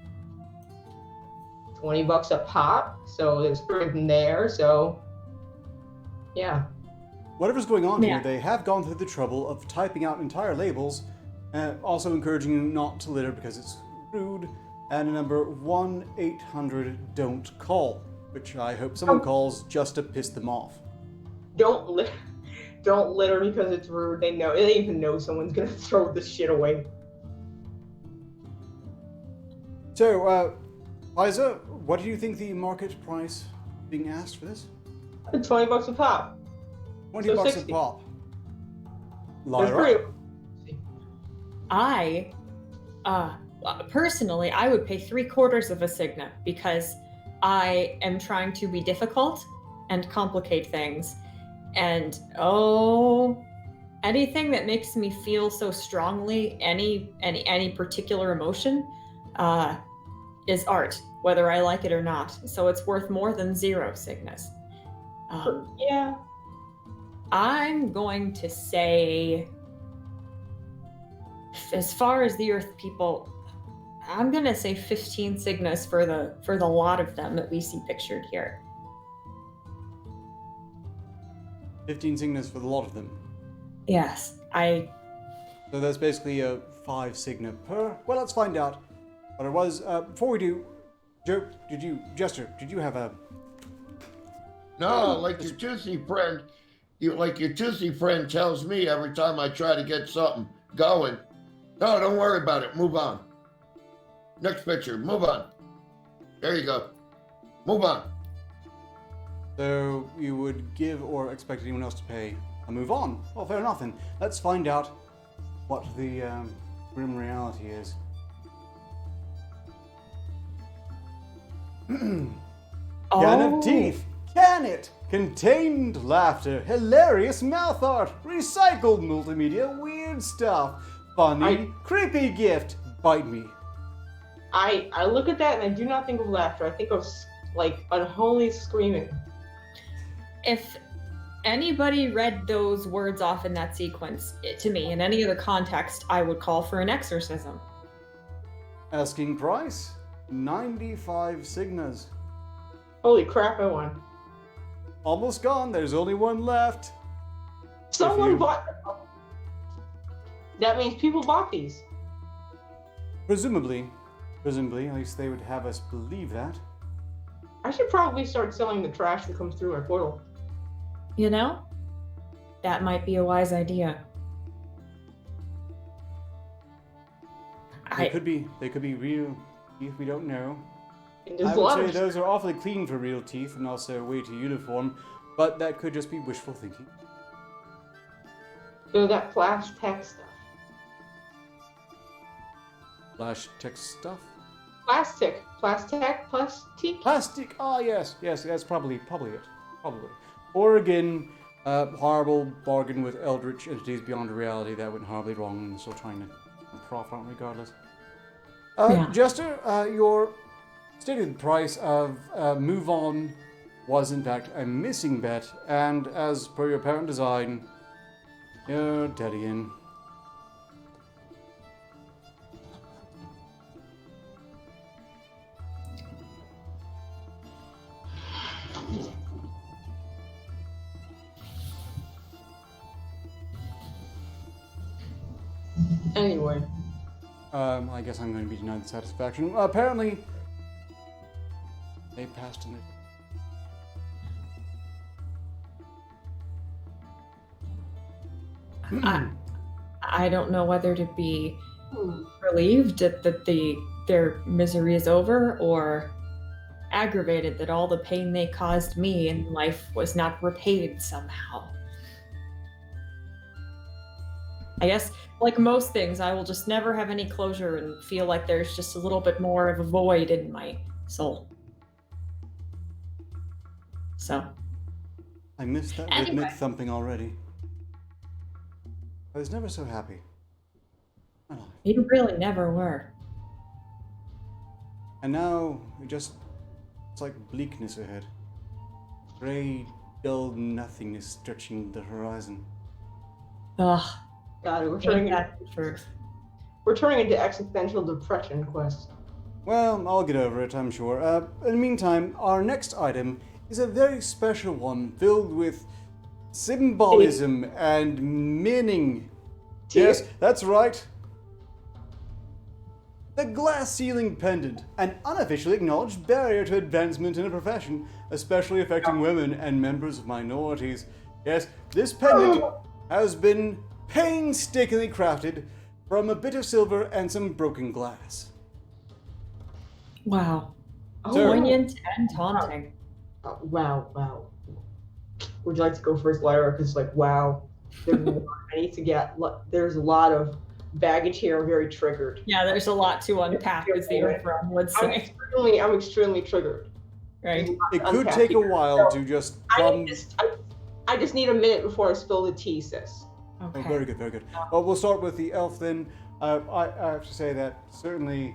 $20 a pop. So there's three of them there. So yeah. Whatever's going on here, Yeah. they have gone through the trouble of typing out entire labels, also encouraging you not to litter because it's rude, and a number 1-800-DON'T CALL, which I hope someone calls just to piss them off. Don't litter because it's rude. They even know someone's gonna throw this shit away. So, Liza, what do you think the market price being asked for this? $20 a pop. $20 So a 60. pop. There's Lyra? three. Personally, I would pay 3/4 of a signa, because I am trying to be difficult and complicate things. And anything that makes me feel so strongly, any particular emotion, is art, whether I like it or not. So it's worth more than 0 signas. Yeah. I'm going to say, as far as the Earth people, I'm gonna say 15 signas for the lot of them that we see pictured here. 15 signas for the lot of them. Yes, So that's basically a 5 signa per. Well, let's find out what it was. Before we do, Joe, Jester, did you have a... No, like your toothy friend, your toothy friend tells me every time I try to get something going. No, don't worry about it. Move on. Next picture. Move on. There you go. Move on. So you would give or expect anyone else to pay a move on? Well, fair enough then. Let's find out what the grim reality is. Can of teeth. Can it? Contained laughter, hilarious mouth art, recycled multimedia, weird stuff, funny, creepy gift. Bite me. I look at that and I do not think of laughter. I think of like unholy screaming. if anybody read those words off in that sequence to me in any other context, I would call for an exorcism. Asking price 95 signas. Holy crap, I won. Almost gone. There's only one left. Someone bought them. That means people bought these. Presumably, at least they would have us believe that. I should probably start selling the trash that comes through my portal. You know? That might be a wise idea. They could be real teeth, we don't know. And there's I a lot would say of those are awfully clean for real teeth and also way too uniform, but that could just be wishful thinking. so that flash text stuff. Flash tech stuff. Plastic. Plastic. Ah, yes. That's probably it. Probably. Or again, horrible bargain with eldritch entities beyond reality that went horribly wrong and still trying to profit on it regardless. Jester, your stated price of Move On was in fact a missing bet, and as per your parent design, you're dead again. Anyway. I guess I'm going to be denied the satisfaction. Apparently, they passed in it. I don't know whether to be relieved that their misery is over, or aggravated that all the pain they caused me in life was not repaid somehow. I guess, like most things, I will just never have any closure and feel like there's just a little bit more of a void in my soul. So. I missed that rhythmic thumping already. I was never so happy. Oh. You really never were. And now, it's like bleakness ahead. Gray, dull nothingness stretching the horizon. Ugh. God, we're turning into existential depression quest. Well, I'll get over it, I'm sure. In the meantime, our next item is a very special one, filled with symbolism and meaning. Yes, that's right. The glass ceiling pendant, an unofficially acknowledged barrier to advancement in a profession, especially affecting women and members of minorities. Yes, this pendant has been painstakingly crafted from a bit of silver and some broken glass. Wow. Poignant and taunting. Wow. Would you like to go first, Lyra? Because, wow, there's a lot of baggage here. I'm very triggered. Yeah, there's a lot to unpack, as the Earthworm would say. I'm extremely triggered. Right. It could take a while to just come... I just need a minute before I spill the tea, sis. Okay. Oh, very good. Well, we'll start with the elf then. I have to say that certainly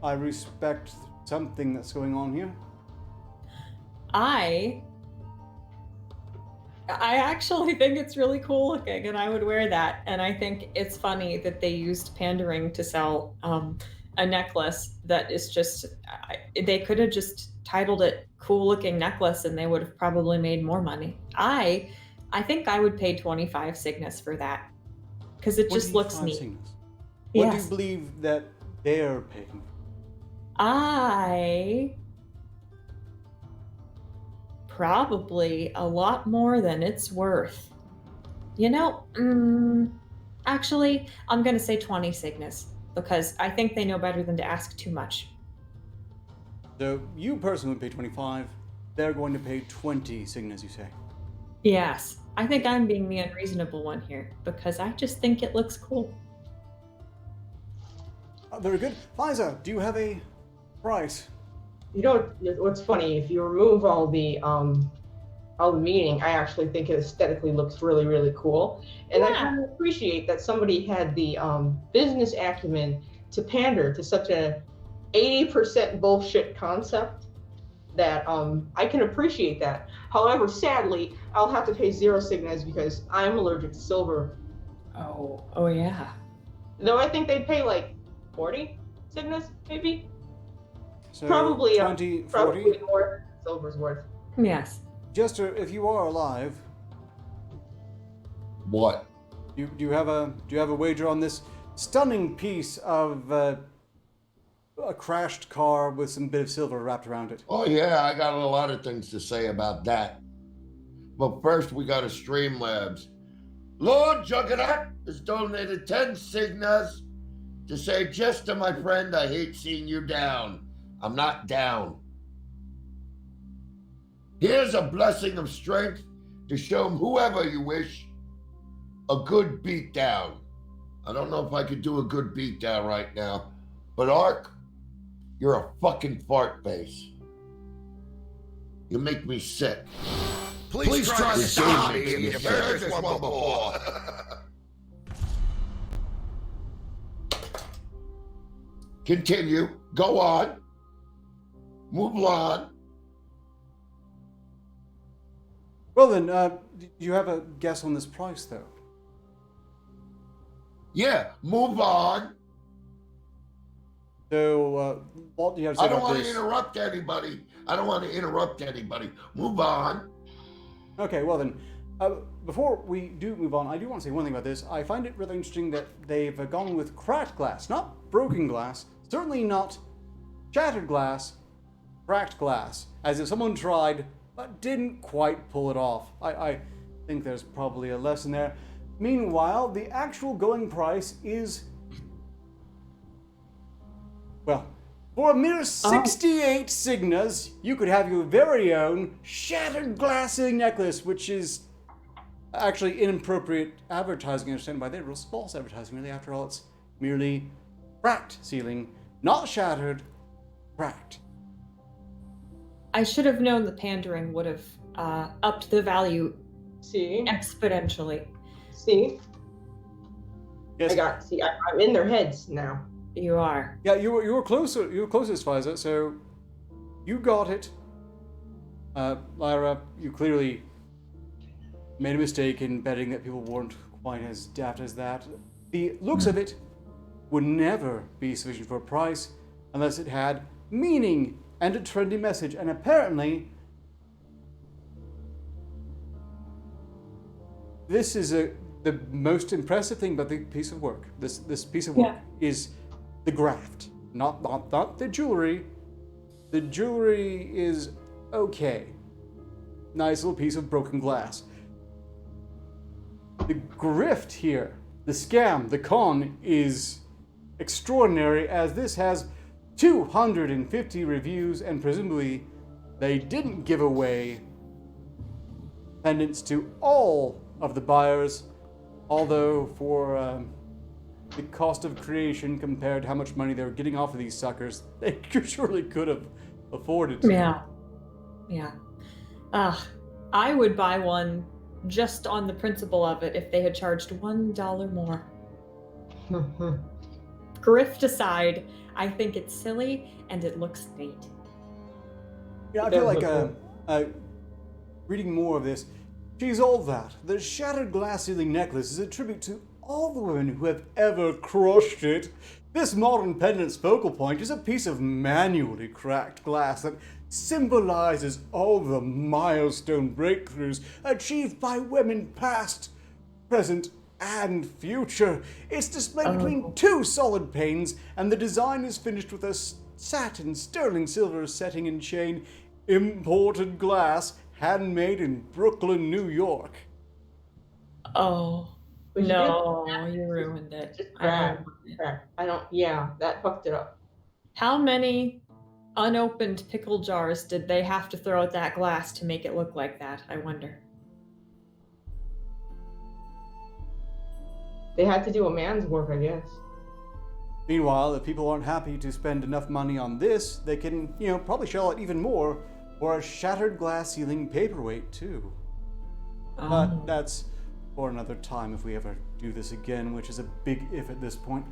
I respect something that's going on here. I actually think it's really cool looking, and I would wear that. And I think it's funny that they used pandering to sell a necklace that is just... they could have just titled it "Cool Looking Necklace," and they would have probably made more money. I think I would pay 25 Cygnus for that, because it just looks neat. Cygnus? What do you believe that they're paying? Probably a lot more than it's worth. Actually, I'm going to say 20 Cygnus, because I think they know better than to ask too much. So you personally would pay 25, they're going to pay 20 Cygnus, you say? Yes, I think I'm being the unreasonable one here, because I just think it looks cool. Very good. Liza, do you have a price? You know what's funny? If you remove all the meaning, I actually think it aesthetically looks really, really cool. And I kind of appreciate that somebody had the business acumen to pander to such a 80% bullshit concept that I can appreciate that. However, sadly, I'll have to pay 0 Cygnus because I'm allergic to silver. Oh yeah. Though I think they'd pay like 40 Cygnus, maybe. So probably 20, 40? Probably more than silver's worth. Yes. Jester, if you are alive, what? Do you have a wager on this stunning piece of a crashed car with some bit of silver wrapped around it? Oh yeah, I got a lot of things to say about that. But first, we got a Streamlabs. Lord Juggernaut has donated 10 Cygnus to say, Jester, my friend, I hate seeing you down. I'm not down. Here's a blessing of strength to show whoever you wish a good beatdown. I don't know if I could do a good beatdown right now, but Ark, you're a fucking fart face. You make me sick. Please try to stop me if you've heard this one before. Continue. Go on. Move on. Well then, do you have a guess on this price, though? Yeah, move on. So, what do you have to say I don't about want to this? interrupt anybody. Move on. Okay, well then, before we do move on, I do want to say one thing about this. I find it really interesting that they've gone with cracked glass, not broken glass, certainly not shattered glass, cracked glass, as if someone tried but didn't quite pull it off. I think there's probably a lesson there. Meanwhile, the actual going price is, well, for a mere 68 Cygnas, you could have your very own shattered glass ceiling necklace, which is actually inappropriate advertising, I understand, by their rules. False advertising, really. After all, it's merely cracked ceiling, not shattered, cracked. I should have known the pandering would have upped the value See? exponentially. See? Yes. I'm in their heads now. You are. Yeah, you were closer. You were closest, Fiza. So you got it. Lyra, you clearly made a mistake in betting that people weren't quite as daft as that. The looks of it would never be sufficient for a price unless it had meaning and a trendy message. And apparently, this is the most impressive thing about the piece of work. This piece of work is the graft, not the jewelry. The jewelry is okay. Nice little piece of broken glass. The grift here, the scam, the con is extraordinary, as this has 250 reviews, and presumably they didn't give away pendants to all of the buyers, although for the cost of creation compared to how much money they were getting off of these suckers, they surely could have afforded to. Yeah. I would buy one just on the principle of it if they had charged $1 more. Grift aside, I think it's silly and it looks neat. Yeah, I feel like reading more of this, she's all that. The shattered glass ceiling necklace is a tribute to all the women who have ever crushed it. This modern pendant's focal point is a piece of manually cracked glass that symbolizes all the milestone breakthroughs achieved by women past, present, and future. It's displayed between two solid panes, and the design is finished with a satin sterling silver setting and chain, imported glass, handmade in Brooklyn, New York. Oh. No, you ruined it. Crap. That fucked it up. How many unopened pickle jars did they have to throw at that glass to make it look like that, I wonder? They had to do a man's work, I guess. Meanwhile, if people aren't happy to spend enough money on this, they can, probably shell out even more for a shattered glass ceiling paperweight, too. But that's for another time if we ever do this again, which is a big if at this point.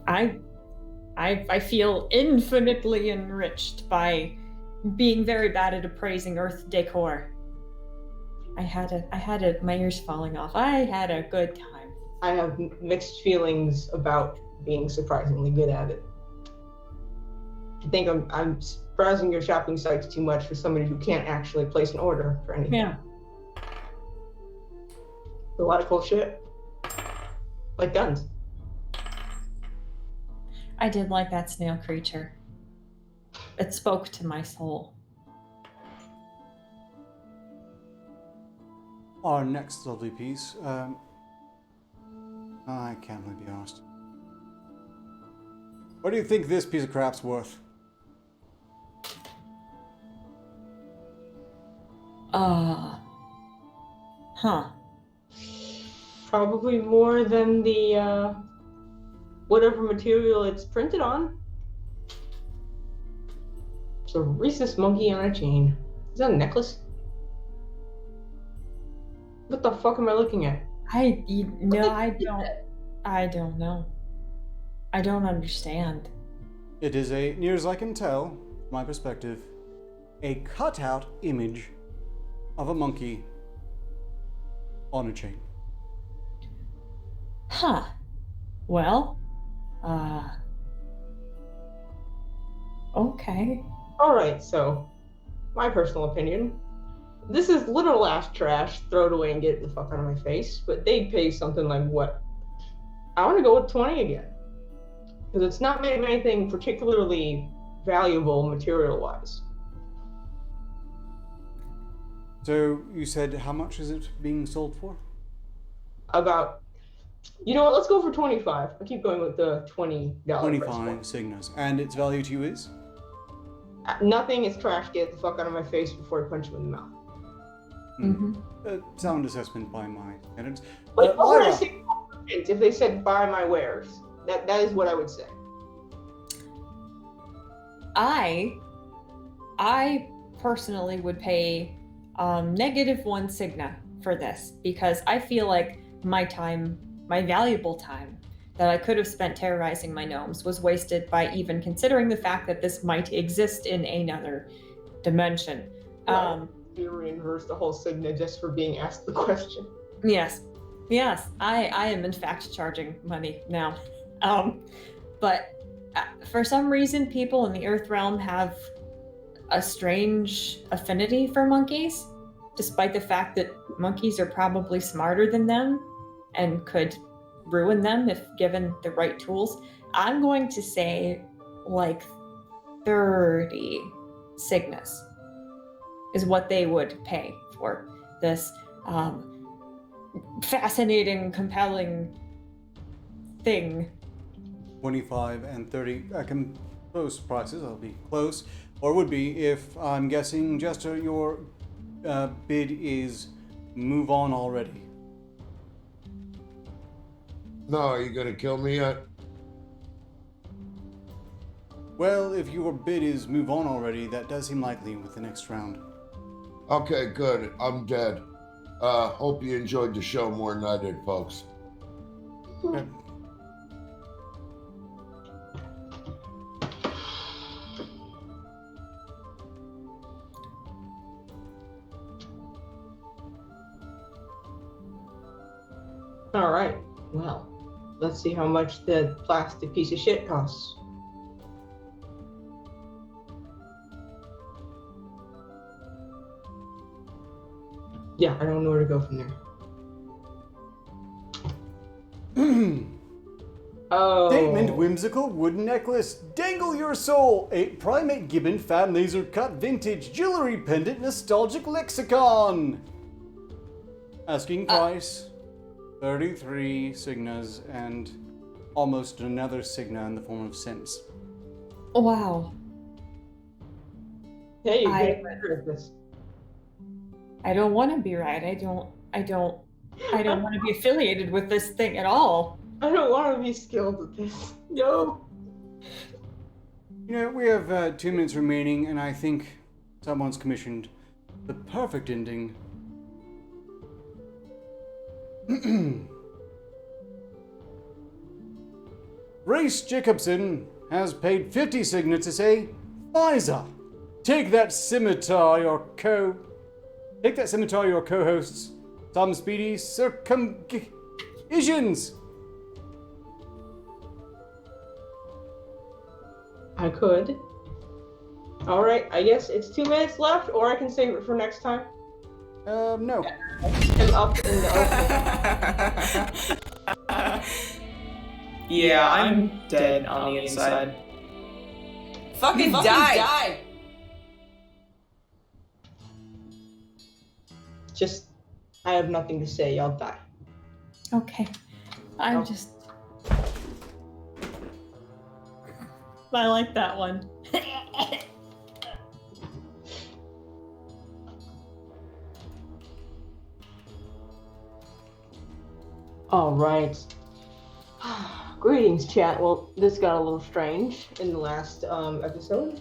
I feel infinitely enriched by being very bad at appraising Earth decor. My ears falling off. I had a good time. I have mixed feelings about being surprisingly good at it. I think I'm browsing your shopping sites too much for somebody who can't actually place an order for anything. Yeah. A lot of cool shit. Like guns. I did like that snail creature. It spoke to my soul. Our next lovely piece, I can't really be honest. What do you think this piece of crap's worth? Huh. Probably more than the whatever material it's printed on. It's a rhesus monkey on a chain. Is that a necklace? What the fuck am I looking at? I don't know. I don't understand. It is a, near as I can tell, from my perspective, a cutout image of a monkey on a chain. Huh. Well, okay. Alright, so, my personal opinion. This is literal ass trash. Throw it away and get it the fuck out of my face. But they'd pay something like what? I want to go with 20 again. Because it's not made of anything particularly valuable material-wise. So you said how much is it being sold for? About, you know what, let's go for 25. I keep going with the $20 price 25 point. signas. And its value to you is? Nothing is trash. Get the fuck out of my face before I punch you in the mouth. Sound assessment by my standards. Like, what would I Lyra. say if they said buy my wares? That is what I would say. I personally would pay -1 signa for this because I feel like my time, my valuable time that I could have spent terrorizing my gnomes was wasted by even considering the fact that this might exist in another dimension. You reimburse the whole signa just for being asked the question. Yes, I am in fact charging money now. But for some reason, people in the Earth realm have a strange affinity for monkeys, despite the fact that monkeys are probably smarter than them and could ruin them if given the right tools. I'm going to say like 30 signas is what they would pay for this fascinating, compelling thing. 25 and 30. I can close prices. I'll be close. Or would be if I'm guessing, Jester, your bid is move on already. No, are you gonna kill me yet? Well, if your bid is move on already, that does seem likely with the next round. Okay, good. I'm dead. Hope you enjoyed the show more than I did, folks. Okay. All right. Well, let's see how much the plastic piece of shit costs. Yeah, I don't know where to go from there. Oh. Statement, whimsical wooden necklace. Dangle your soul. 8 primate gibbon fan laser cut vintage jewelry pendant nostalgic lexicon. Asking price 33 signas and almost another signa in the form of cents. Wow. Hey, you I- get better at this. I don't want to be right. I don't want to be affiliated with this thing at all. I don't want to be skilled at this. No. You know, we have 2 minutes remaining, and I think someone's commissioned the perfect ending. Race Jacobson has paid 50 signa to say, Pfizer, take that scimitar, your co-hosts, some speedy circumcisions. I could. All right, I guess it's 2 minutes left, or I can save it for next time. No. I'm up in the open. Yeah, I'm dead on the inside. Fucking die! Just, I have nothing to say. Y'all die. Okay. I'm just. I like that one. All right. Greetings, chat. Well, this got a little strange in the last episode.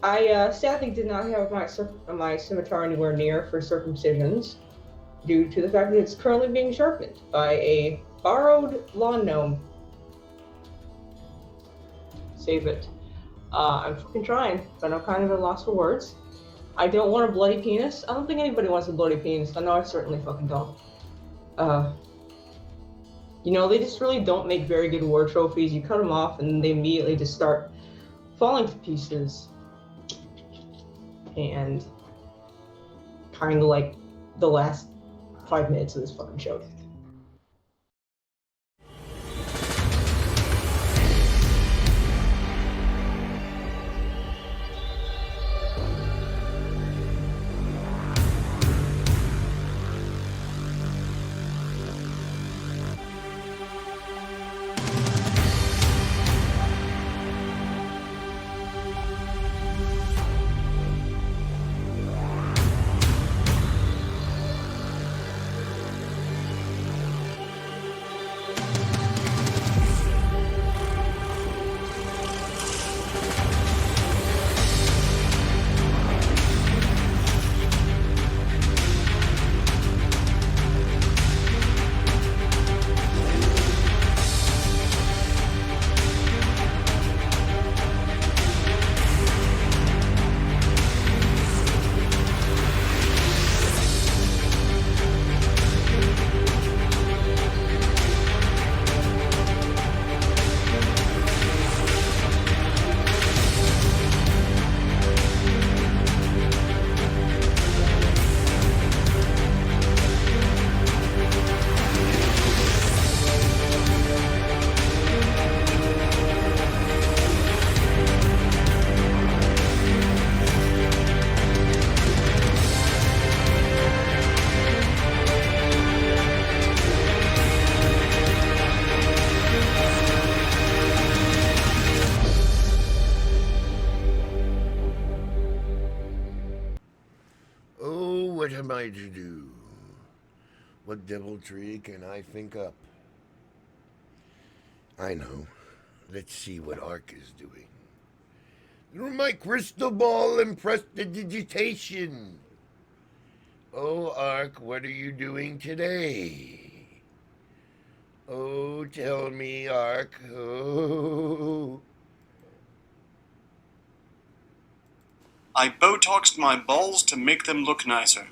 I sadly did not have my scimitar anywhere near for circumcisions, due to the fact that it's currently being sharpened by a borrowed lawn gnome. Save it. I'm fucking trying, but I'm kind of at a loss for words. I don't want a bloody penis. I don't think anybody wants a bloody penis. I know I certainly fucking don't. You know, they just really don't make very good war trophies. You cut them off and they immediately just start falling to pieces. And kind of like the last 5 minutes of this fucking show. What am I to do? What deviltry can I think up? I know. Let's see what Ark is doing. Through my crystal ball and prestidigitation. Oh, Ark, what are you doing today? Oh, tell me, Ark. Oh. I Botoxed my balls to make them look nicer.